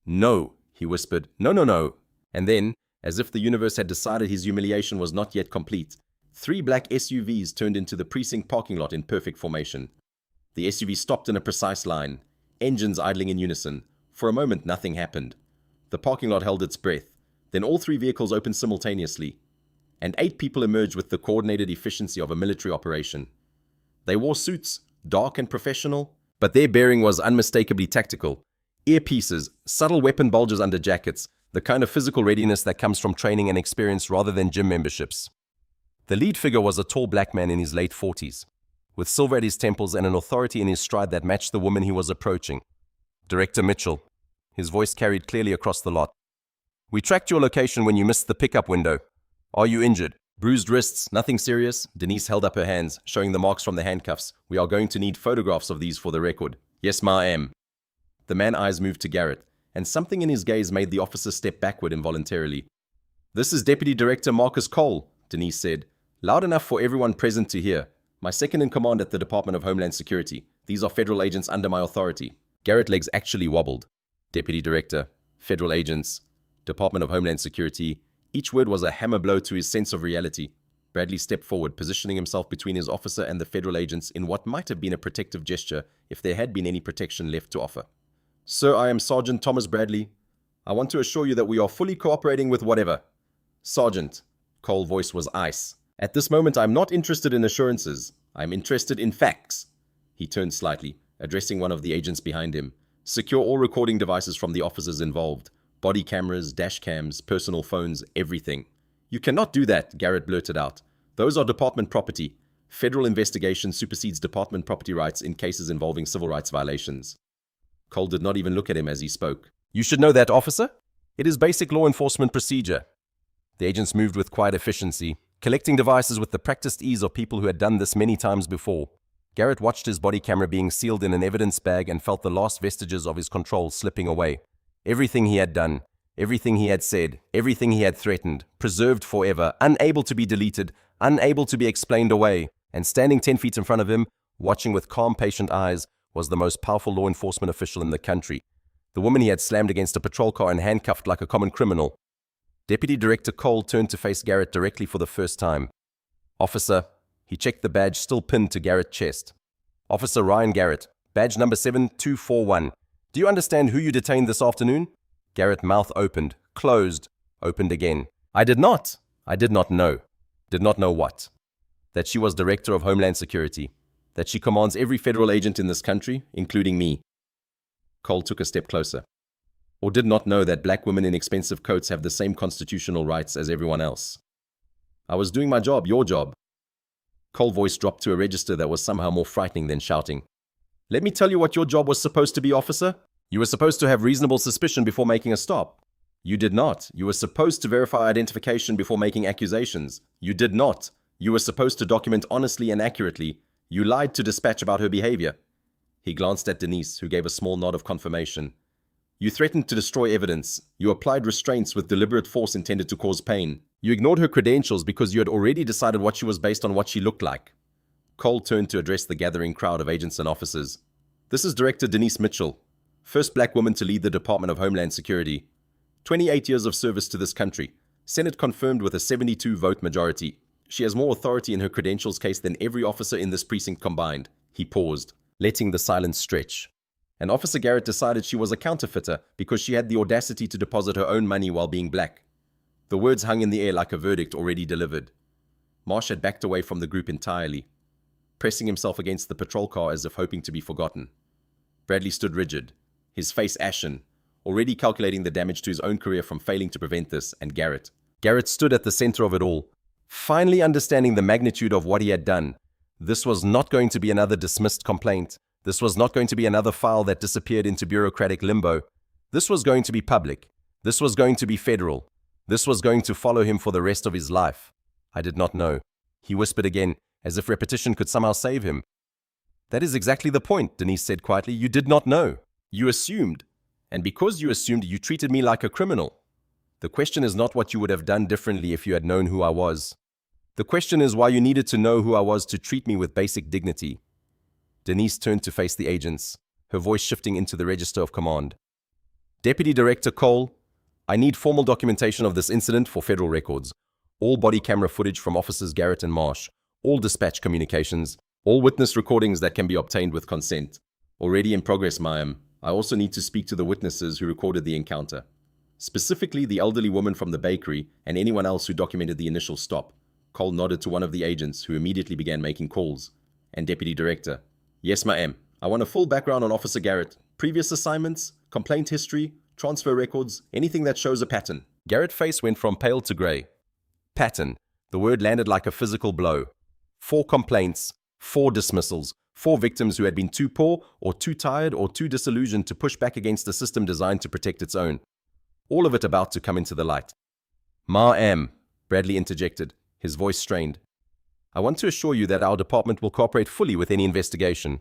"No," he whispered. "No, no, no." And then, as if the universe had decided his humiliation was not yet complete, 3 black SUVs turned into the precinct parking lot in perfect formation. The SUV stopped in a precise line, engines idling in unison. For a moment, nothing happened. The parking lot held its breath. Then all 3 vehicles opened simultaneously, and 8 people emerged with the coordinated efficiency of a military operation. They wore suits, dark and professional, but their bearing was unmistakably tactical. Earpieces, subtle weapon bulges under jackets, the kind of physical readiness that comes from training and experience rather than gym memberships. The lead figure was a tall black man in his late 40s, with silver at his temples and an authority in his stride that matched the woman he was approaching. Director Mitchell. His voice carried clearly across the lot. "We tracked your location when you missed the pickup window. Are you injured?" "Bruised wrists, nothing serious." Denise held up her hands, showing the marks from the handcuffs. "We are going to need photographs of these for the record." "Yes, ma, I am." The man's eyes moved to Garrett, and something in his gaze made the officer step backward involuntarily. "This is Deputy Director Marcus Cole," Denise said, loud enough for everyone present to hear. "My second in command at the Department of Homeland Security. These are federal agents under my authority." Garrett's legs actually wobbled. Deputy Director, federal agents, Department of Homeland Security. Each word was a hammer blow to his sense of reality. Bradley stepped forward, positioning himself between his officer and the federal agents in what might have been a protective gesture if there had been any protection left to offer. "Sir, I am Sergeant Thomas Bradley. I want to assure you that we are fully cooperating with whatever." "Sergeant," Cole's voice was ice. "At this moment, I'm not interested in assurances. I'm interested in facts." He turned slightly, addressing one of the agents behind him. "Secure all recording devices from the officers involved. Body cameras, dash cams, personal phones, everything." "You cannot do that," Garrett blurted out. "Those are department property. Federal investigation supersedes department property rights in cases involving civil rights violations." Cole did not even look at him as he spoke. "You should know that, officer. It is basic law enforcement procedure." The agents moved with quiet efficiency, collecting devices with the practiced ease of people who had done this many times before. Garrett watched his body camera being sealed in an evidence bag and felt the last vestiges of his control slipping away. Everything he had done, everything he had said, everything he had threatened, preserved forever, unable to be deleted, unable to be explained away. And standing 10 feet in front of him, watching with calm, patient eyes, was the most powerful law enforcement official in the country. The woman he had slammed against a patrol car and handcuffed like a common criminal. Deputy Director Cole turned to face Garrett directly for the first time. "Officer," he checked the badge still pinned to Garrett's chest. "Officer Ryan Garrett, badge number 7241. Do you understand who you detained this afternoon?" Garrett's mouth opened, closed, opened again. I did not know. Did not know what? That she was Director of Homeland Security. That she commands every federal agent in this country, including me." Cole took a step closer. "Or did not know that black women in expensive coats have the same constitutional rights as everyone else." "I was doing my job, your job." Cole's voice dropped to a register that was somehow more frightening than shouting. "Let me tell you what your job was supposed to be, officer. You were supposed to have reasonable suspicion before making a stop. You did not. You were supposed to verify identification before making accusations. You did not. You were supposed to document honestly and accurately. You lied to dispatch about her behavior." He glanced at Denise, who gave a small nod of confirmation. "You threatened to destroy evidence. You applied restraints with deliberate force intended to cause pain. You ignored her credentials because you had already decided what she was based on what she looked like." Cole turned to address the gathering crowd of agents and officers. "This is Director Denise Mitchell, first black woman to lead the Department of Homeland Security. 28 years of service to this country. Senate confirmed with a 72-vote majority. She has more authority in her credentials case than every officer in this precinct combined." He paused, letting the silence stretch. "And Officer Garrett decided she was a counterfeiter because she had the audacity to deposit her own money while being black." The words hung in the air like a verdict already delivered. Marsh had backed away from the group entirely, pressing himself against the patrol car as if hoping to be forgotten. Bradley stood rigid, his face ashen, already calculating the damage to his own career from failing to prevent this, and Garrett. Garrett stood at the center of it all, finally understanding the magnitude of what he had done. This was not going to be another dismissed complaint. This was not going to be another file that disappeared into bureaucratic limbo. This was going to be public. This was going to be federal. This was going to follow him for the rest of his life. "I did not know," he whispered again, as if repetition could somehow save him. "That is exactly the point," Denise said quietly. "You did not know. You assumed. And because you assumed you treated me like a criminal. The question is not what you would have done differently if you had known who I was. The question is why you needed to know who I was to treat me with basic dignity. Denise turned to face the agents, her voice shifting into the register of command. Deputy Director Cole, I need formal documentation of this incident for federal records. All body camera footage from Officers Garrett and Marsh, all dispatch communications, all witness recordings that can be obtained with consent. Already in progress, ma'am. I also need to speak to the witnesses who recorded the encounter. Specifically the elderly woman from the bakery and anyone else who documented the initial stop. Cole nodded to one of the agents who immediately began making calls. And Deputy Director, yes, ma'am. I want a full background on Officer Garrett. Previous assignments, complaint history, transfer records, anything that shows a pattern. Garrett's face went from pale to grey. Pattern. The word landed like a physical blow. 4 complaints, 4 dismissals, 4 victims who had been too poor or too tired or too disillusioned to push back against a system designed to protect its own. All of it about to come into the light. Ma'am, Bradley interjected, his voice strained. I want to assure you that our department will cooperate fully with any investigation.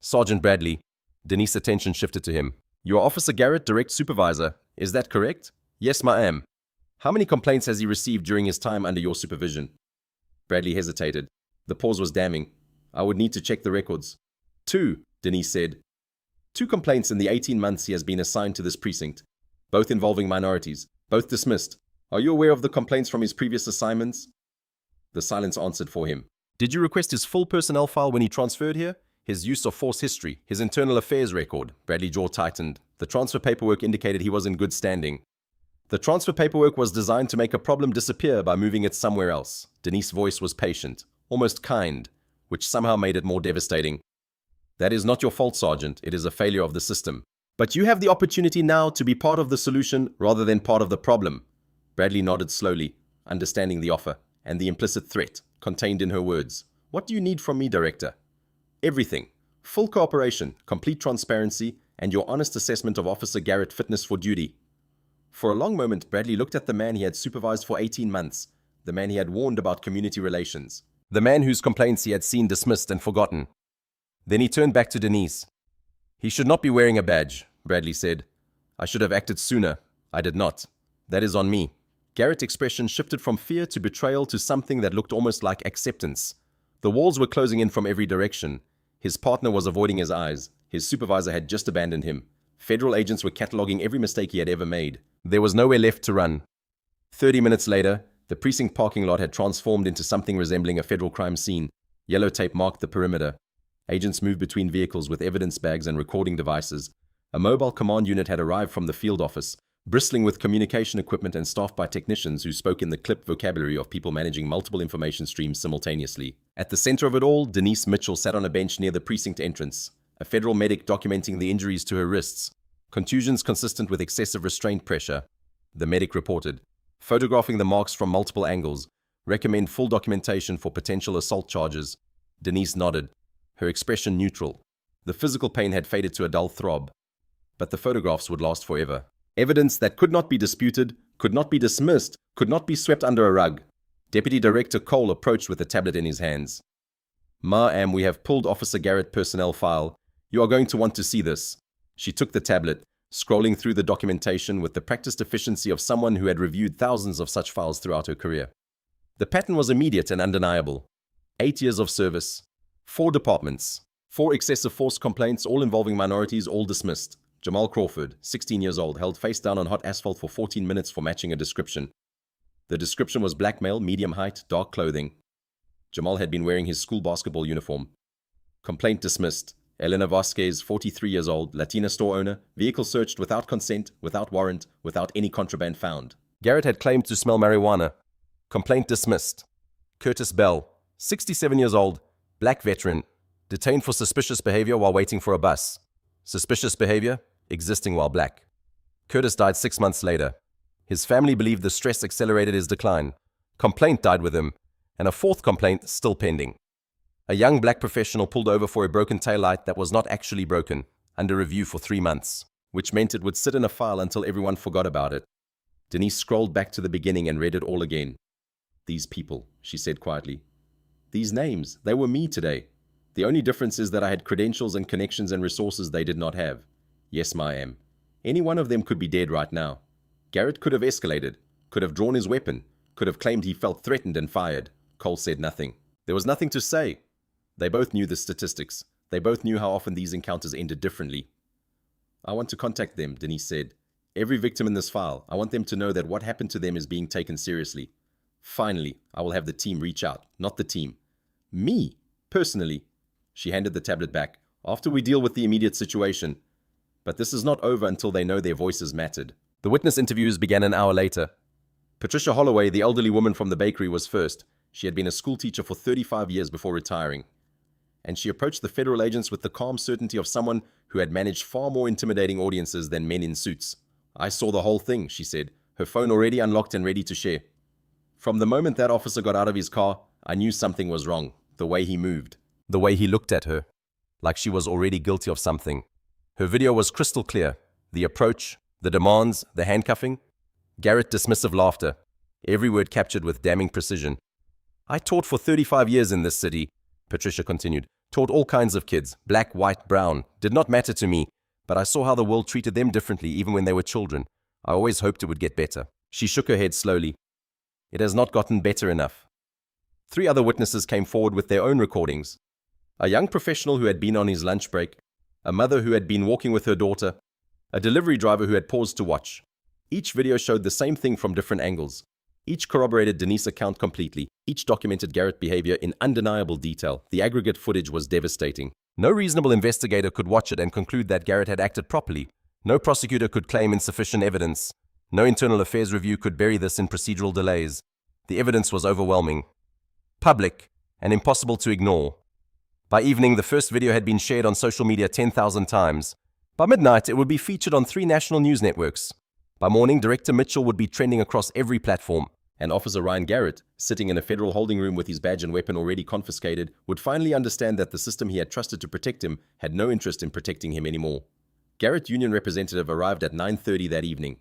Sergeant Bradley, Denise's attention shifted to him. You are Officer Garrett, direct supervisor. Is that correct? Yes, ma'am. How many complaints has he received during his time under your supervision? Bradley hesitated. The pause was damning. I would need to check the records. 2, Denise said. 2 complaints in the 18 months he has been assigned to this precinct, both involving minorities, both dismissed. Are you aware of the complaints from his previous assignments? The silence answered for him. Did you request his full personnel file when he transferred here? His use of force history, his internal affairs record? Bradley's jaw tightened. The transfer paperwork indicated he was in good standing. The transfer paperwork was designed to make a problem disappear by moving it somewhere else. Denise's voice was patient, almost kind, which somehow made it more devastating. That is not your fault, Sergeant. It is a failure of the system. But you have the opportunity now to be part of the solution rather than part of the problem. Bradley nodded slowly, understanding the offer and the implicit threat contained in her words. What do you need from me, Director? Everything. Full cooperation, complete transparency, and your honest assessment of Officer Garrett's fitness for duty. For a long moment, Bradley looked at the man he had supervised for 18 months, the man he had warned about community relations, the man whose complaints he had seen dismissed and forgotten. Then he turned back to Denise. He should not be wearing a badge, Bradley said. I should have acted sooner. I did not. That is on me. Garrett's expression shifted from fear to betrayal to something that looked almost like acceptance. The walls were closing in from every direction. His partner was avoiding his eyes. His supervisor had just abandoned him. Federal agents were cataloging every mistake he had ever made. There was nowhere left to run. 30 minutes later, the precinct parking lot had transformed into something resembling a federal crime scene. Yellow tape marked the perimeter. Agents moved between vehicles with evidence bags and recording devices. A mobile command unit had arrived from the field office, bristling with communication equipment and staffed by technicians who spoke in the clipped vocabulary of people managing multiple information streams simultaneously. At the center of it all, Denise Mitchell sat on a bench near the precinct entrance, a federal medic documenting the injuries to her wrists, contusions consistent with excessive restraint pressure. The medic reported, photographing the marks from multiple angles, recommend full documentation for potential assault charges. Denise nodded, her expression neutral. The physical pain had faded to a dull throb, but the photographs would last forever. Evidence that could not be disputed, could not be dismissed, could not be swept under a rug. Deputy Director Cole approached with a tablet in his hands. Ma'am, we have pulled Officer Garrett personnel file. You are going to want to see this. She took the tablet, scrolling through the documentation with the practiced efficiency of someone who had reviewed thousands of such files throughout her career. The pattern was immediate and undeniable. 8 years of service, 4 departments, 4 excessive force complaints, all involving minorities, all dismissed. Jamal Crawford, 16 years old, held face down on hot asphalt for 14 minutes for matching a description. The description was black male, medium height, dark clothing. Jamal had been wearing his school basketball uniform. Complaint dismissed. Elena Vasquez, 43 years old, Latina store owner, vehicle searched without consent, without warrant, without any contraband found. Garrett had claimed to smell marijuana. Complaint dismissed. Curtis Bell, 67 years old, black veteran, detained for suspicious behavior while waiting for a bus. Suspicious behavior, existing while black. Curtis died 6 months later. His family believed the stress accelerated his decline. Complaint died with him, and a 4th complaint still pending. A young black professional pulled over for a broken taillight that was not actually broken, under review for 3 months, which meant it would sit in a file until everyone forgot about it. Denise scrolled back to the beginning and read it all again. These people, she said quietly. These names, they were me today. The only difference is that I had credentials and connections and resources they did not have. Yes, ma'am. Any one of them could be dead right now. Garrett could have escalated, could have drawn his weapon, could have claimed he felt threatened and fired. Cole said nothing. There was nothing to say. They both knew the statistics. They both knew how often these encounters ended differently. I want to contact them, Denise said. Every victim in this file, I want them to know that what happened to them is being taken seriously. Finally, I will have the team reach out, not the team. Me, personally. She handed the tablet back. After we deal with the immediate situation. But this is not over until they know their voices mattered. The witness interviews began an hour later. Patricia Holloway, the elderly woman from the bakery, was first. She had been a school teacher for 35 years before retiring. And she approached the federal agents with the calm certainty of someone who had managed far more intimidating audiences than men in suits. I saw the whole thing, she said, her phone already unlocked and ready to share. From the moment that officer got out of his car, I knew something was wrong. The way he moved. The way he looked at her. Like she was already guilty of something. Her video was crystal clear. The approach, the demands, the handcuffing. Garrett dismissive laughter. Every word captured with damning precision. I taught for 35 years in this city, Patricia continued. Taught all kinds of kids, black, white, brown. Did not matter to me, but I saw how the world treated them differently even when they were children. I always hoped it would get better. She shook her head slowly. It has not gotten better enough. 3 other witnesses came forward with their own recordings. A young professional who had been on his lunch break, a mother who had been walking with her daughter, a delivery driver who had paused to watch. Each video showed the same thing from different angles. Each corroborated Denise's account completely. Each documented Garrett's behavior in undeniable detail. The aggregate footage was devastating. No reasonable investigator could watch it and conclude that Garrett had acted properly. No prosecutor could claim insufficient evidence. No internal affairs review could bury this in procedural delays. The evidence was overwhelming. Public and impossible to ignore. By evening, the first video had been shared on social media 10,000 times. By midnight, it would be featured on 3 national news networks. By morning, Director Mitchell would be trending across every platform. And Officer Ryan Garrett, sitting in a federal holding room with his badge and weapon already confiscated, would finally understand that the system he had trusted to protect him had no interest in protecting him anymore. Garrett's union representative arrived at 9:30 that evening.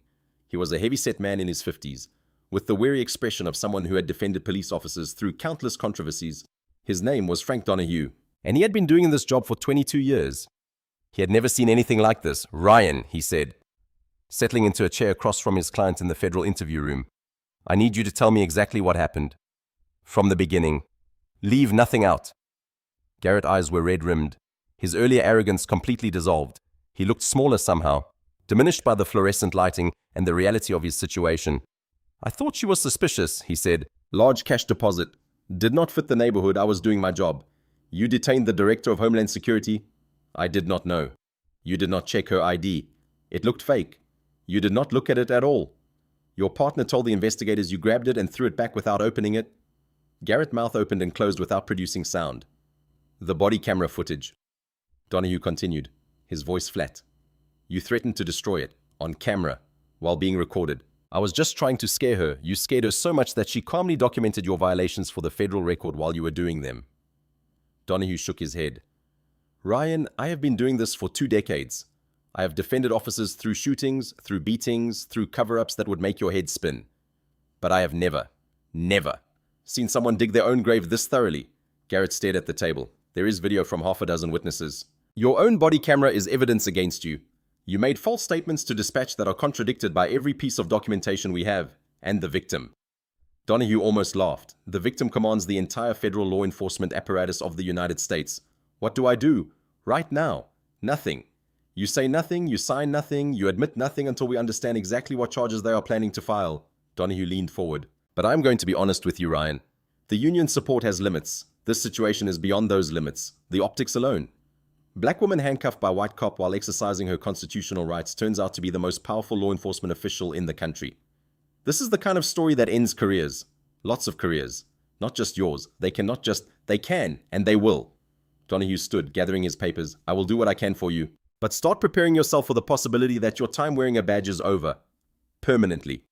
He was a heavy-set man in his 50s, with the weary expression of someone who had defended police officers through countless controversies. His name was Frank Donahue, and he had been doing this job for 22 years. He had never seen anything like this. Ryan, he said, settling into a chair across from his client in the federal interview room. I need you to tell me exactly what happened. From the beginning. Leave nothing out. Garrett's eyes were red-rimmed. His earlier arrogance completely dissolved. He looked smaller somehow, diminished by the fluorescent lighting and the reality of his situation. I thought she was suspicious, he said. Large cash deposit. Did not fit the neighborhood. I was doing my job. You detained the Director of Homeland Security? I did not know. You did not check her ID. It looked fake. You did not look at it at all. Your partner told the investigators you grabbed it and threw it back without opening it. Garrett's mouth opened and closed without producing sound. The body camera footage. Donahue continued, his voice flat. You threatened to destroy it, on camera, while being recorded. I was just trying to scare her. You scared her so much that she calmly documented your violations for the federal record while you were doing them. Donahue shook his head. Ryan, I have been doing this for 2 decades. I have defended officers through shootings, through beatings, through cover-ups that would make your head spin. But I have never seen someone dig their own grave this thoroughly. Garrett stared at the table. There is video from 6 witnesses. Your own body camera is evidence against you. You made false statements to dispatch that are contradicted by every piece of documentation we have, and the victim. Donahue almost laughed. The victim commands the entire federal law enforcement apparatus of the United States. What do I do? Right now? Nothing. You say nothing, you sign nothing, you admit nothing until we understand exactly what charges they are planning to file. Donahue leaned forward. But I'm going to be honest with you, Ryan. The union support has limits. This situation is beyond those limits. The optics alone. Black woman handcuffed by white cop while exercising her constitutional rights turns out to be the most powerful law enforcement official in the country. This is the kind of story that ends careers. Lots of careers. Not just yours. They can, and they will. Donahue stood, gathering his papers. I will do what I can for you. But start preparing yourself for the possibility that your time wearing a badge is over. Permanently.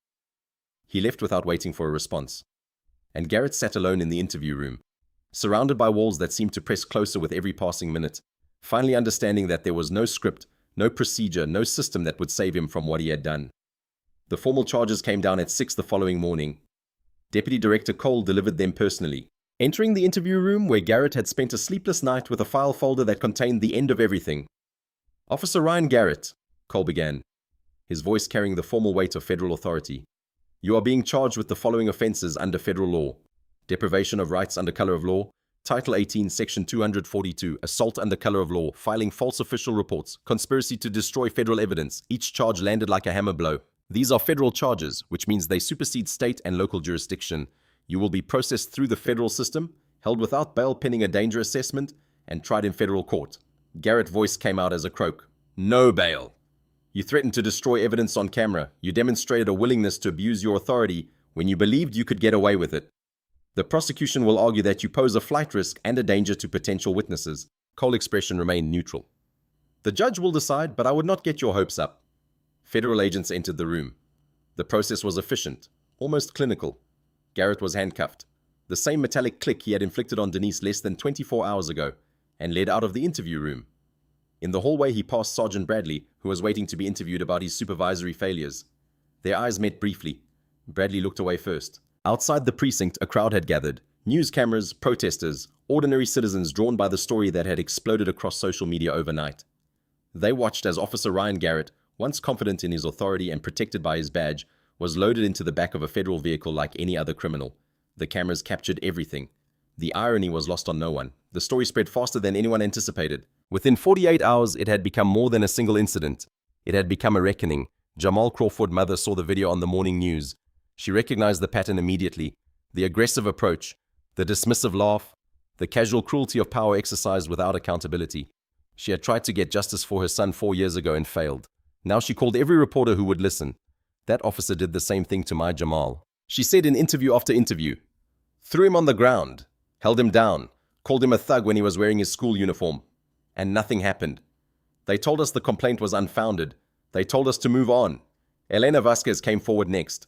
He left without waiting for a response. And Garrett sat alone in the interview room, surrounded by walls that seemed to press closer with every passing minute, finally understanding that there was no script, no procedure, no system that would save him from what he had done. The formal charges came down at 6 the following morning. Deputy Director Cole delivered them personally, entering the interview room where Garrett had spent a sleepless night with a file folder that contained the end of everything. Officer Ryan Garrett, Cole began. his voice carrying the formal weight of federal authority. "You are being charged with the following offenses under federal law: deprivation of rights under color of law, Title 18, Section 242, assault under color of law, filing false official reports, conspiracy to destroy federal evidence. Each charge landed like a hammer blow. These are federal charges, which means they supersede state and local jurisdiction. You will be processed through the federal system, held without bail pending a danger assessment, and tried in federal court." Garrett's voice came out as a croak. "No bail. You threatened to destroy evidence on camera. You demonstrated a willingness to abuse your authority when you believed you could get away with it. The prosecution will argue that you pose a flight risk and a danger to potential witnesses." Cole's expression remained neutral. "The judge will decide, but I would not get your hopes up." Federal agents entered the room. The process was efficient, almost clinical. Garrett was handcuffed. The same metallic click he had inflicted on Denise less than 24 hours ago, and led out of the interview room. In the hallway, he passed Sergeant Bradley, who was waiting to be interviewed about his supervisory failures. Their eyes met briefly. Bradley looked away first. Outside the precinct, a crowd had gathered. News cameras, protesters, ordinary citizens drawn by the story that had exploded across social media overnight. They watched as Officer Ryan Garrett, once confident in his authority and protected by his badge, was loaded into the back of a federal vehicle like any other criminal. The cameras captured everything. The irony was lost on no one. The story spread faster than anyone anticipated. Within 48 hours, it had become more than a single incident. It had become a reckoning. Jamal Crawford's mother saw the video on the morning news. She recognized the pattern immediately: the aggressive approach, the dismissive laugh, the casual cruelty of power exercised without accountability. She had tried to get justice for her son 4 years ago and failed. Now she called every reporter who would listen. That officer did the same thing to my Jamal. She said in interview after interview, threw him on the ground, held him down, called him a thug when he was wearing his school uniform. And nothing happened. They told us the complaint was unfounded. They told us to move on. Elena Vasquez came forward next.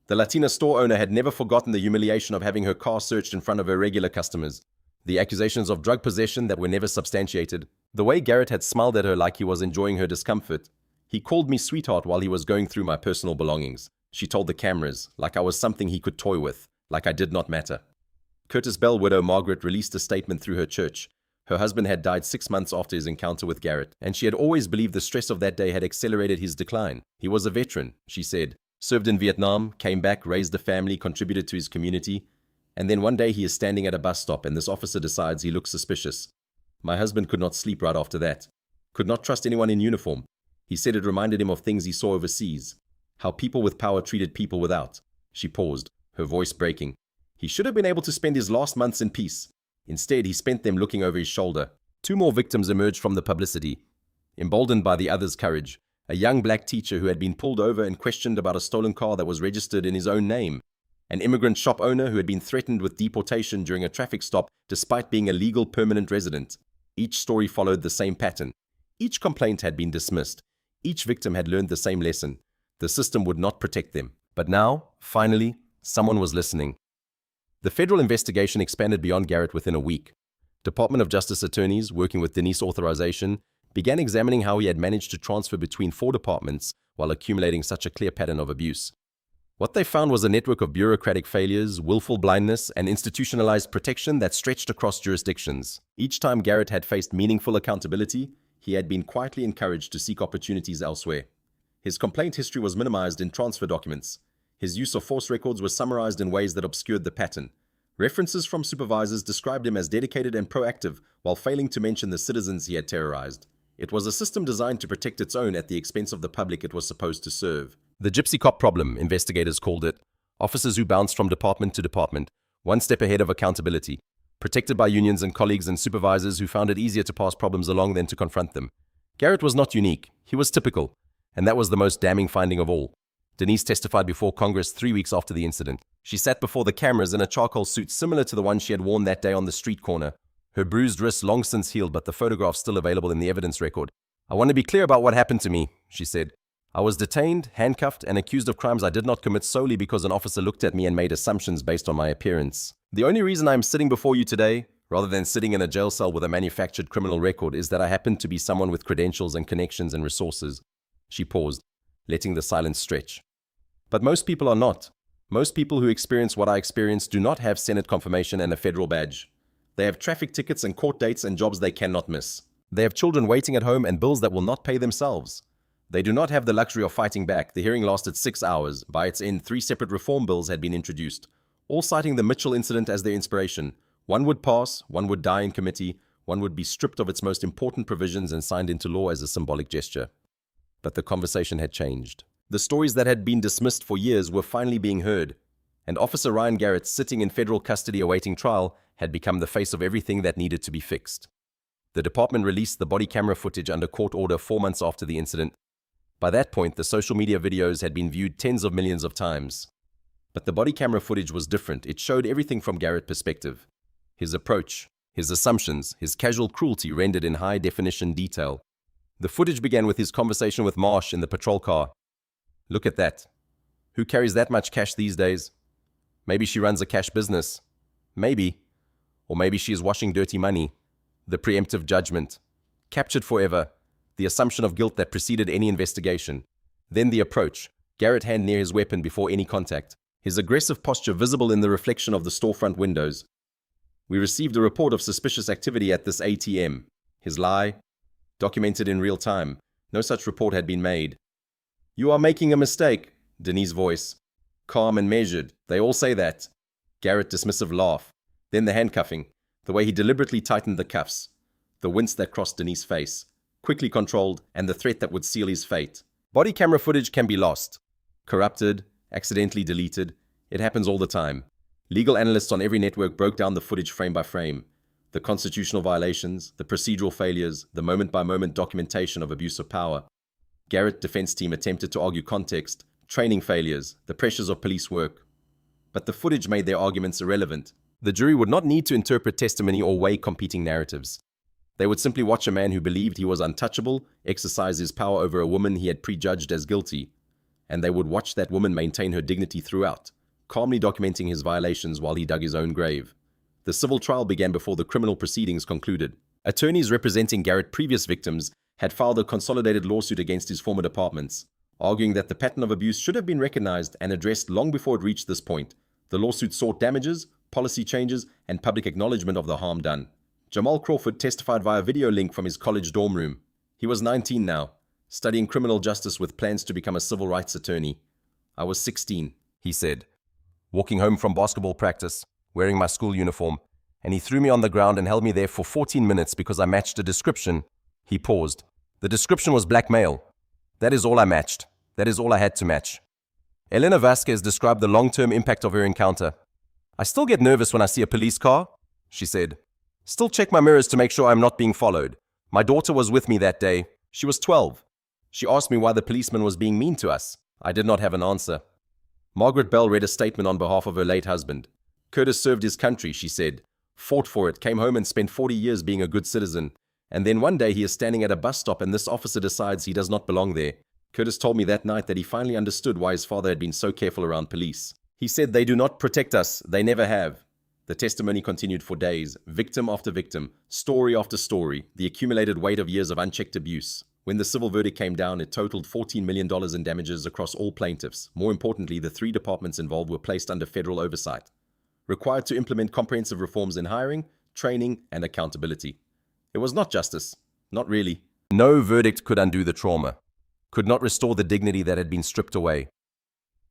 The Latina store owner had never forgotten the humiliation of having her car searched in front of her regular customers. The accusations of drug possession that were never substantiated. The way Garrett had smiled at her like he was enjoying her discomfort. He called me sweetheart while he was going through my personal belongings. She told the cameras, like I was something he could toy with, like I did not matter. Curtis Bell widow Margaret released a statement through her church. Her husband had died 6 months after his encounter with Garrett, and she had always believed the stress of that day had accelerated his decline. He was a veteran, she said. Served in Vietnam, came back, raised a family, contributed to his community, and then one day he is standing at a bus stop and this officer decides he looks suspicious. My husband could not sleep right after that. Could not trust anyone in uniform. He said it reminded him of things he saw overseas. How people with power treated people without. She paused, her voice breaking. He should have been able to spend his last months in peace. Instead, he spent them looking over his shoulder. 2 more victims emerged from the publicity. Emboldened by the others' courage. A young black teacher who had been pulled over and questioned about a stolen car that was registered in his own name. An immigrant shop owner who had been threatened with deportation during a traffic stop despite being a legal permanent resident. Each story followed the same pattern. Each complaint had been dismissed. Each victim had learned the same lesson. The system would not protect them. But now, finally, someone was listening. The federal investigation expanded beyond Garrett within a week. Department of Justice attorneys, working with Denise authorization, began examining how he had managed to transfer between 4 departments while accumulating such a clear pattern of abuse. What they found was a network of bureaucratic failures, willful blindness, and institutionalized protection that stretched across jurisdictions. Each time Garrett had faced meaningful accountability, he had been quietly encouraged to seek opportunities elsewhere. His complaint history was minimized in transfer documents. His use of force records was summarized in ways that obscured the pattern. References from supervisors described him as dedicated and proactive while failing to mention the citizens he had terrorized. It was a system designed to protect its own at the expense of the public it was supposed to serve. The gypsy cop problem, investigators called it. Officers who bounced from department to department, one step ahead of accountability. Protected by unions and colleagues and supervisors who found it easier to pass problems along than to confront them. Garrett was not unique. He was typical. And that was the most damning finding of all. Denise testified before Congress 3 weeks after the incident. She sat before the cameras in a charcoal suit similar to the one she had worn that day on the street corner. Her bruised wrist long since healed, but the photograph still available in the evidence record. I want to be clear about what happened to me, she said. I was detained, handcuffed, and accused of crimes I did not commit solely because an officer looked at me and made assumptions based on my appearance. The only reason I am sitting before you today, rather than sitting in a jail cell with a manufactured criminal record, is that I happen to be someone with credentials and connections and resources. She paused, letting the silence stretch. But most people are not. Most people who experience what I experienced do not have Senate confirmation and a federal badge. They have traffic tickets and court dates and jobs they cannot miss. They have children waiting at home and bills that will not pay themselves. They do not have the luxury of fighting back. The hearing lasted 6 hours. By its end, 3 separate reform bills had been introduced, all citing the Mitchell incident as their inspiration. One would pass, one would die in committee, one would be stripped of its most important provisions and signed into law as a symbolic gesture. But the conversation had changed. The stories that had been dismissed for years were finally being heard, and Officer Ryan Garrett, sitting in federal custody awaiting trial, had become the face of everything that needed to be fixed. The department released the body camera footage under court order 4 months after the incident. By that point, the social media videos had been viewed tens of millions of times. But the body camera footage was different. It showed everything from Garrett's perspective. His approach, his assumptions, his casual cruelty rendered in high-definition detail. The footage began with his conversation with Marsh in the patrol car. "Look at that. Who carries that much cash these days? Maybe she runs a cash business. Maybe. Or maybe she is washing dirty money." The preemptive judgment. Captured forever. The assumption of guilt that preceded any investigation. Then the approach. Garrett hand near his weapon before any contact. His aggressive posture visible in the reflection of the storefront windows. "We received a report of suspicious activity at this ATM." His lie. Documented in real time. No such report had been made. "You are making a mistake." Denise's voice. Calm and measured. "They all say that." Garrett dismissive laugh. Then the handcuffing. The way he deliberately tightened the cuffs. The wince that crossed Denise's face. Quickly controlled, and the threat that would seal his fate. Body camera footage can be lost. Corrupted. Accidentally deleted. It happens all the time. Legal analysts on every network broke down the footage frame by frame. The constitutional violations, the procedural failures, the moment-by-moment documentation of abuse of power. Garrett's defense team attempted to argue context, training failures, the pressures of police work. But the footage made their arguments irrelevant. The jury would not need to interpret testimony or weigh competing narratives. They would simply watch a man who believed he was untouchable exercise his power over a woman he had prejudged as guilty. And they would watch that woman maintain her dignity throughout, calmly documenting his violations while he dug his own grave. The civil trial began before the criminal proceedings concluded. Attorneys representing Garrett's previous victims had filed a consolidated lawsuit against his former departments, arguing that the pattern of abuse should have been recognized and addressed long before it reached this point. The lawsuit sought damages, policy changes, and public acknowledgement of the harm done. Jamal Crawford testified via video link from his college dorm room. He was 19 now, studying criminal justice with plans to become a civil rights attorney. "I was 16, he said, walking home from basketball practice, wearing my school uniform, and he threw me on the ground and held me there for 14 minutes because I matched a description." He paused. "The description was black male. That is all I matched. That is all I had to match." Elena Vasquez described the long-term impact of her encounter. "I still get nervous when I see a police car," she said. "Still check my mirrors to make sure I'm not being followed. My daughter was with me that day. She was 12. She asked me why the policeman was being mean to us. I did not have an answer." Margaret Bell read a statement on behalf of her late husband. "Curtis served his country," she said, "fought for it, came home and spent 40 years being a good citizen. And then one day he is standing at a bus stop and this officer decides he does not belong there. Curtis told me that night that he finally understood why his father had been so careful around police. He said they do not protect us, they never have." The testimony continued for days, victim after victim, story after story, the accumulated weight of years of unchecked abuse. When the civil verdict came down, it totaled $14 million in damages across all plaintiffs. More importantly, the 3 departments involved were placed under federal oversight, required to implement comprehensive reforms in hiring, training, and accountability. It was not justice. Not really. No verdict could undo the trauma, could not restore the dignity that had been stripped away.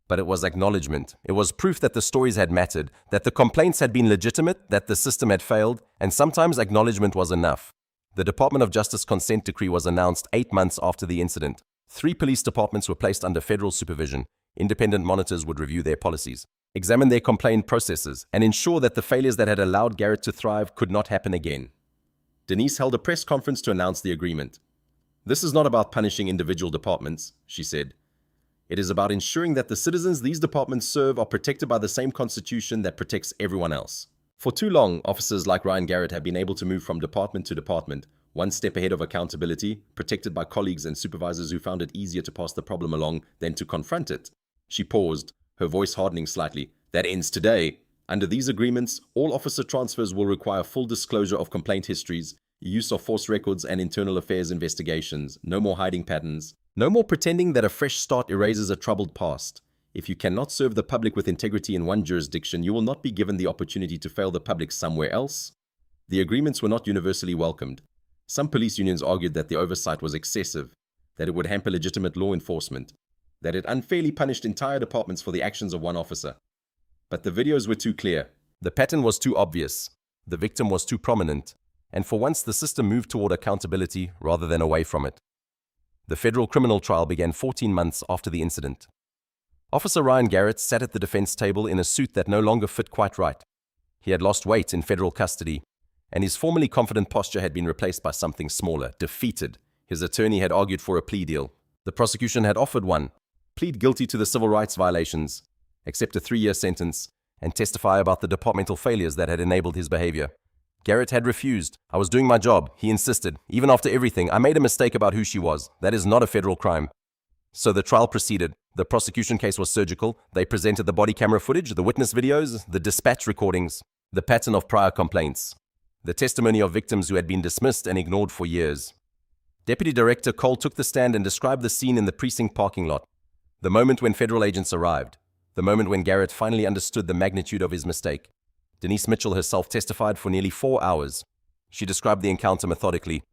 But it was acknowledgement. It was proof that the stories had mattered, that the complaints had been legitimate, that the system had failed, and sometimes acknowledgement was enough. The Department of Justice consent decree was announced 8 months after the incident. 3 police departments were placed under federal supervision. Independent monitors would review their policies, examine their complaint processes, and ensure that the failures that had allowed Garrett to thrive could not happen again. Denise held a press conference to announce the agreement. "This is not about punishing individual departments," she said. "It is about ensuring that the citizens these departments serve are protected by the same constitution that protects everyone else." For too long, officers like Ryan Garrett have been able to move from department to department, one step ahead of accountability, protected by colleagues and supervisors who found it easier to pass the problem along than to confront it. She paused, her voice hardening slightly. "That ends today. Under these agreements, all officer transfers will require full disclosure of complaint histories, use of force records and internal affairs investigations, no more hiding patterns, no more pretending that a fresh start erases a troubled past. If you cannot serve the public with integrity in one jurisdiction, you will not be given the opportunity to fail the public somewhere else." The agreements were not universally welcomed. Some police unions argued that the oversight was excessive. that it would hamper legitimate law enforcement, that it unfairly punished entire departments for the actions of one officer. But the videos were too clear. The pattern was too obvious. The victim was too prominent. And for once, the system moved toward accountability rather than away from it. The federal criminal trial began 14 months after the incident. Officer Ryan Garrett sat at the defense table in a suit that no longer fit quite right. He had lost weight in federal custody, and his formerly confident posture had been replaced by something smaller, defeated. His attorney had argued for a plea deal. The prosecution had offered one: plead guilty to the civil rights violations, accept a 3-year sentence, and testify about the departmental failures that had enabled his behavior. Garrett had refused. I was doing my job, he insisted. Even after everything, I made a mistake about who she was. That is not a federal crime. So the trial proceeded. The prosecution case was surgical. They presented the body camera footage, the witness videos, the dispatch recordings, the pattern of prior complaints, the testimony of victims who had been dismissed and ignored for years. Deputy Director Cole took the stand and described the scene in the precinct parking lot. The moment when federal agents arrived. The moment when Garrett finally understood the magnitude of his mistake. Denise Mitchell herself testified for nearly 4 hours. She described the encounter methodically,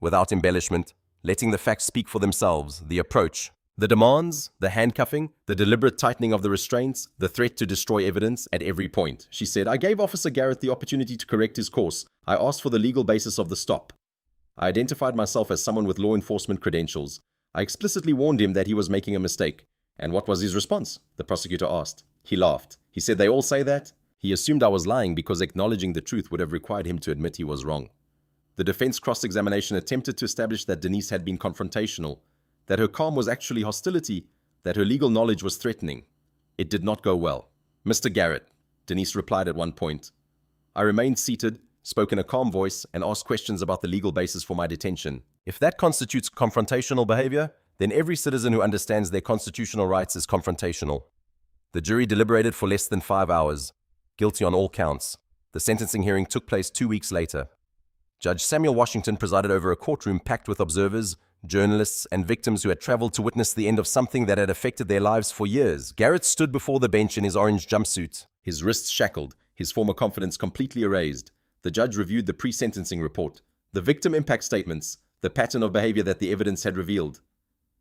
without embellishment, letting the facts speak for themselves, the approach, the demands, the handcuffing, the deliberate tightening of the restraints, the threat to destroy evidence at every point. She said, I gave Officer Garrett the opportunity to correct his course. I asked for the legal basis of the stop. I identified myself as someone with law enforcement credentials. I explicitly warned him that he was making a mistake. And what was his response? The prosecutor asked. He laughed. He said, they all say that? He assumed I was lying because acknowledging the truth would have required him to admit he was wrong. The defense cross-examination attempted to establish that Denise had been confrontational, that her calm was actually hostility, that her legal knowledge was threatening. It did not go well. Mr. Garrett, Denise replied at one point. I remained seated, spoke in a calm voice, and asked questions about the legal basis for my detention. If that constitutes confrontational behavior, then every citizen who understands their constitutional rights is confrontational. The jury deliberated for less than 5 hours. Guilty on all counts. The sentencing hearing took place 2 weeks later. Judge Samuel Washington presided over a courtroom packed with observers, journalists, and victims who had traveled to witness the end of something that had affected their lives for years. Garrett stood before the bench in his orange jumpsuit, his wrists shackled, his former confidence completely erased. The judge reviewed the pre-sentencing report, the victim impact statements, the pattern of behavior that the evidence had revealed.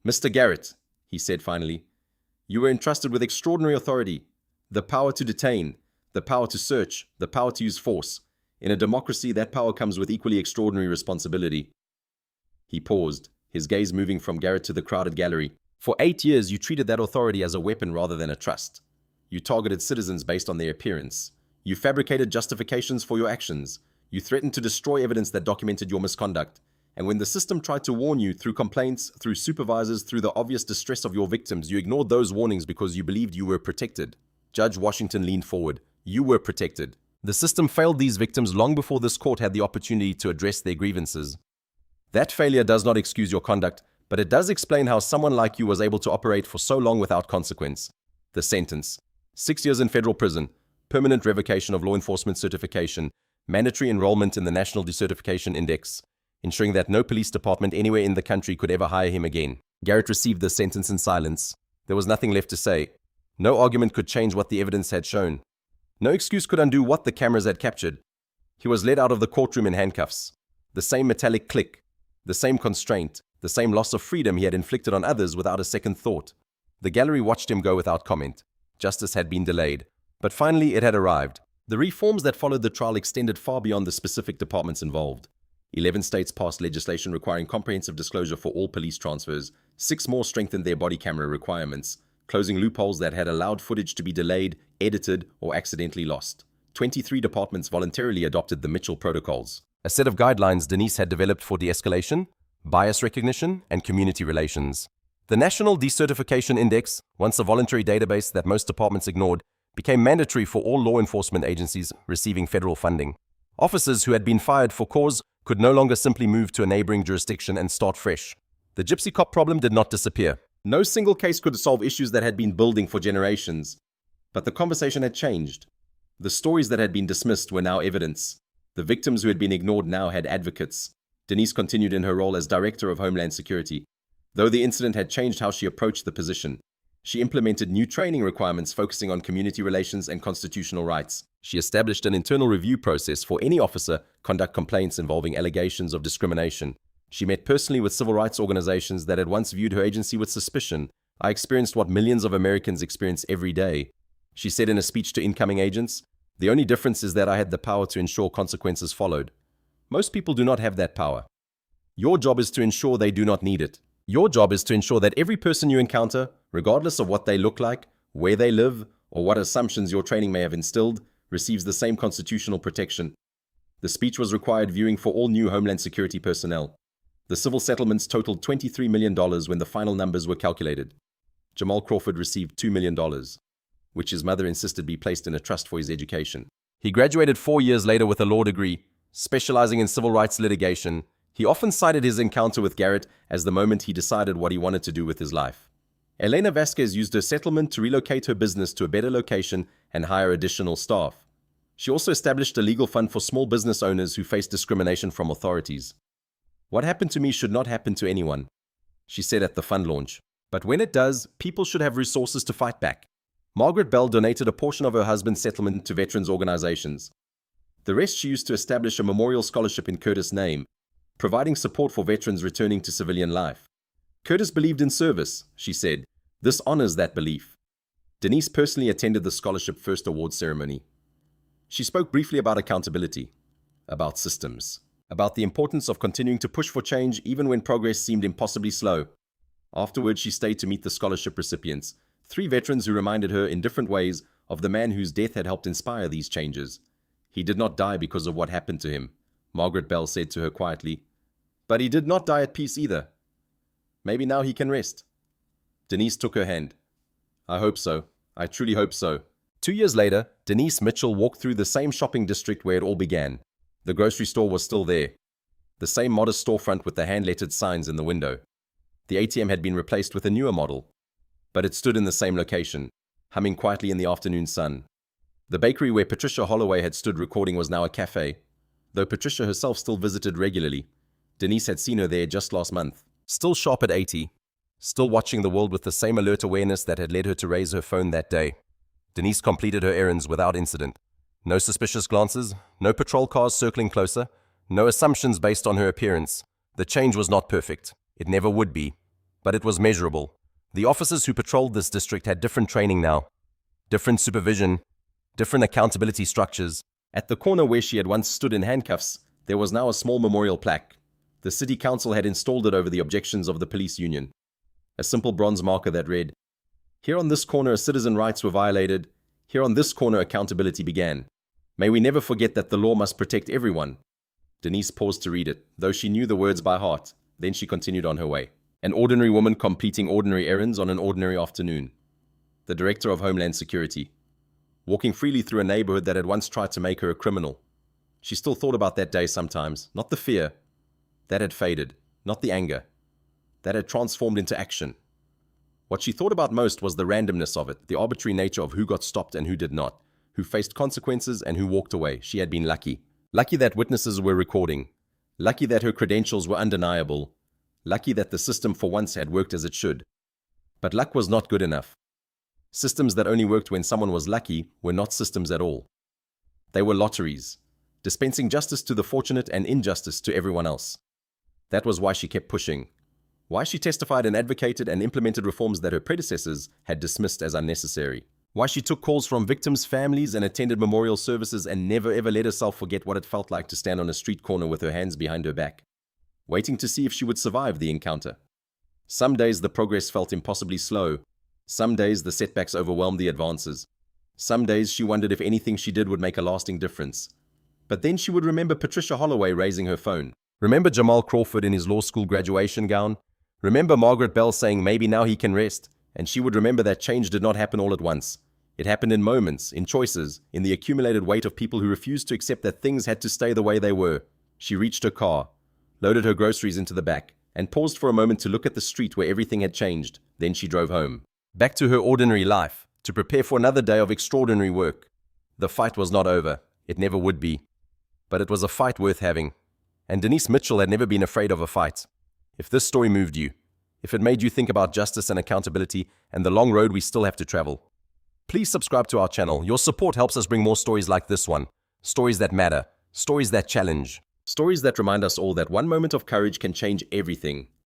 Mr. Garrett, he said finally, you were entrusted with extraordinary authority, the power to detain, the power to search, the power to use force. In a democracy, that power comes with equally extraordinary responsibility. He paused, his gaze moving from Garrett to the crowded gallery. For 8 years, you treated that authority as a weapon rather than a trust. You targeted citizens based on their appearance. You fabricated justifications for your actions. You threatened to destroy evidence that documented your misconduct. And when the system tried to warn you through complaints, through supervisors, through the obvious distress of your victims, you ignored those warnings because you believed you were protected. Judge Washington leaned forward. You were protected. The system failed these victims long before this court had the opportunity to address their grievances. That failure does not excuse your conduct, but it does explain how someone like you was able to operate for so long without consequence. The sentence: 6 years in federal prison, permanent revocation of law enforcement certification, mandatory enrollment in the National Decertification Index, ensuring that no police department anywhere in the country could ever hire him again. Garrett received the sentence in silence. There was nothing left to say. No argument could change what the evidence had shown. No excuse could undo what the cameras had captured. He was led out of the courtroom in handcuffs. The same metallic click, the same constraint, the same loss of freedom he had inflicted on others without a second thought. The gallery watched him go without comment. Justice had been delayed, but finally it had arrived. The reforms that followed the trial extended far beyond the specific departments involved. 11 states passed legislation requiring comprehensive disclosure for all police transfers. 6 more strengthened their body camera requirements, closing loopholes that had allowed footage to be delayed, edited, or accidentally lost. 23 departments voluntarily adopted the Mitchell protocols, a set of guidelines Denise had developed for de-escalation, bias recognition, and community relations. The National Decertification Index, once a voluntary database that most departments ignored, became mandatory for all law enforcement agencies receiving federal funding. Officers who had been fired for cause could no longer simply move to a neighboring jurisdiction and start fresh. The gypsy cop problem did not disappear. No single case could solve issues that had been building for generations. But the conversation had changed. The stories that had been dismissed were now evidence. The victims who had been ignored now had advocates. Denise continued in her role as Director of Homeland Security. Though the incident had changed how she approached the position, she implemented new training requirements focusing on community relations and constitutional rights. She established an internal review process for any officer conduct complaints involving allegations of discrimination. She met personally with civil rights organizations that had once viewed her agency with suspicion. I experienced what millions of Americans experience every day. She said in a speech to incoming agents, "The only difference is that I had the power to ensure consequences followed. Most people do not have that power. Your job is to ensure they do not need it. Your job is to ensure that every person you encounter, regardless of what they look like, where they live, or what assumptions your training may have instilled, receives the same constitutional protection." The speech was required viewing for all new Homeland Security personnel. The civil settlements totaled $23 million when the final numbers were calculated. Jamal Crawford received $2 million, which his mother insisted be placed in a trust for his education. He graduated 4 years later with a law degree, specializing in civil rights litigation. He often cited his encounter with Garrett as the moment he decided what he wanted to do with his life. Elena Vasquez used her settlement to relocate her business to a better location and hire additional staff. She also established a legal fund for small business owners who face discrimination from authorities. "What happened to me should not happen to anyone," she said at the fund launch. "But when it does, people should have resources to fight back." Margaret Bell donated a portion of her husband's settlement to veterans organizations. The rest she used to establish a memorial scholarship in Curtis' name, providing support for veterans returning to civilian life. "Curtis believed in service," she said. "This honors that belief." Denise personally attended the scholarship first award ceremony. She spoke briefly about accountability, about systems, about the importance of continuing to push for change even when progress seemed impossibly slow. Afterwards, she stayed to meet the scholarship recipients, 3 veterans who reminded her in different ways of the man whose death had helped inspire these changes. "He did not die because of what happened to him," Margaret Bell said to her quietly. "But he did not die at peace either. Maybe now he can rest." Denise took her hand. "I hope so. I truly hope so." 2 years later, Denise Mitchell walked through the same shopping district where it all began. The grocery store was still there. The same modest storefront with the hand-lettered signs in the window. The ATM had been replaced with a newer model, but it stood in the same location, humming quietly in the afternoon sun. The bakery where Patricia Holloway had stood recording was now a cafe. Though Patricia herself still visited regularly, Denise had seen her there just last month. Still sharp at 80, still watching the world with the same alert awareness that had led her to raise her phone that day. Denise completed her errands without incident. No suspicious glances, no patrol cars circling closer, no assumptions based on her appearance. The change was not perfect. It never would be. But it was measurable. The officers who patrolled this district had different training now, different supervision, different accountability structures. At the corner where she had once stood in handcuffs, there was now a small memorial plaque. The city council had installed it over the objections of the police union. A simple bronze marker that read, "Here on this corner, citizen rights were violated. Here on this corner, accountability began. May we never forget that the law must protect everyone." Denise paused to read it, though she knew the words by heart. Then she continued on her way. An ordinary woman completing ordinary errands on an ordinary afternoon. The Director of Homeland Security. Walking freely through a neighborhood that had once tried to make her a criminal. She still thought about that day sometimes. Not the fear. That had faded. Not the anger. That had transformed into action. What she thought about most was the randomness of it, the arbitrary nature of who got stopped and who did not, who faced consequences and who walked away. She had been lucky. Lucky that witnesses were recording. Lucky that her credentials were undeniable. Lucky that the system for once had worked as it should. But luck was not good enough. Systems that only worked when someone was lucky were not systems at all. They were lotteries, dispensing justice to the fortunate and injustice to everyone else. That was why she kept pushing. Why she testified and advocated and implemented reforms that her predecessors had dismissed as unnecessary. Why she took calls from victims' families and attended memorial services and never ever let herself forget what it felt like to stand on a street corner with her hands behind her back, waiting to see if she would survive the encounter. Some days the progress felt impossibly slow. Some days the setbacks overwhelmed the advances. Some days she wondered if anything she did would make a lasting difference. But then she would remember Patricia Holloway raising her phone. Remember Jamal Crawford in his law school graduation gown. Remember Margaret Bell saying maybe now he can rest. And she would remember that change did not happen all at once. It happened in moments, in choices, in the accumulated weight of people who refused to accept that things had to stay the way they were. She reached her car, loaded her groceries into the back, and paused for a moment to look at the street where everything had changed. Then she drove home. Back to her ordinary life, to prepare for another day of extraordinary work. The fight was not over. It never would be. But it was a fight worth having. And Denise Mitchell had never been afraid of a fight. If this story moved you, if it made you think about justice and accountability and the long road we still have to travel, please subscribe to our channel. Your support helps us bring more stories like this one. Stories that matter. Stories that challenge. Stories that remind us all that one moment of courage can change everything.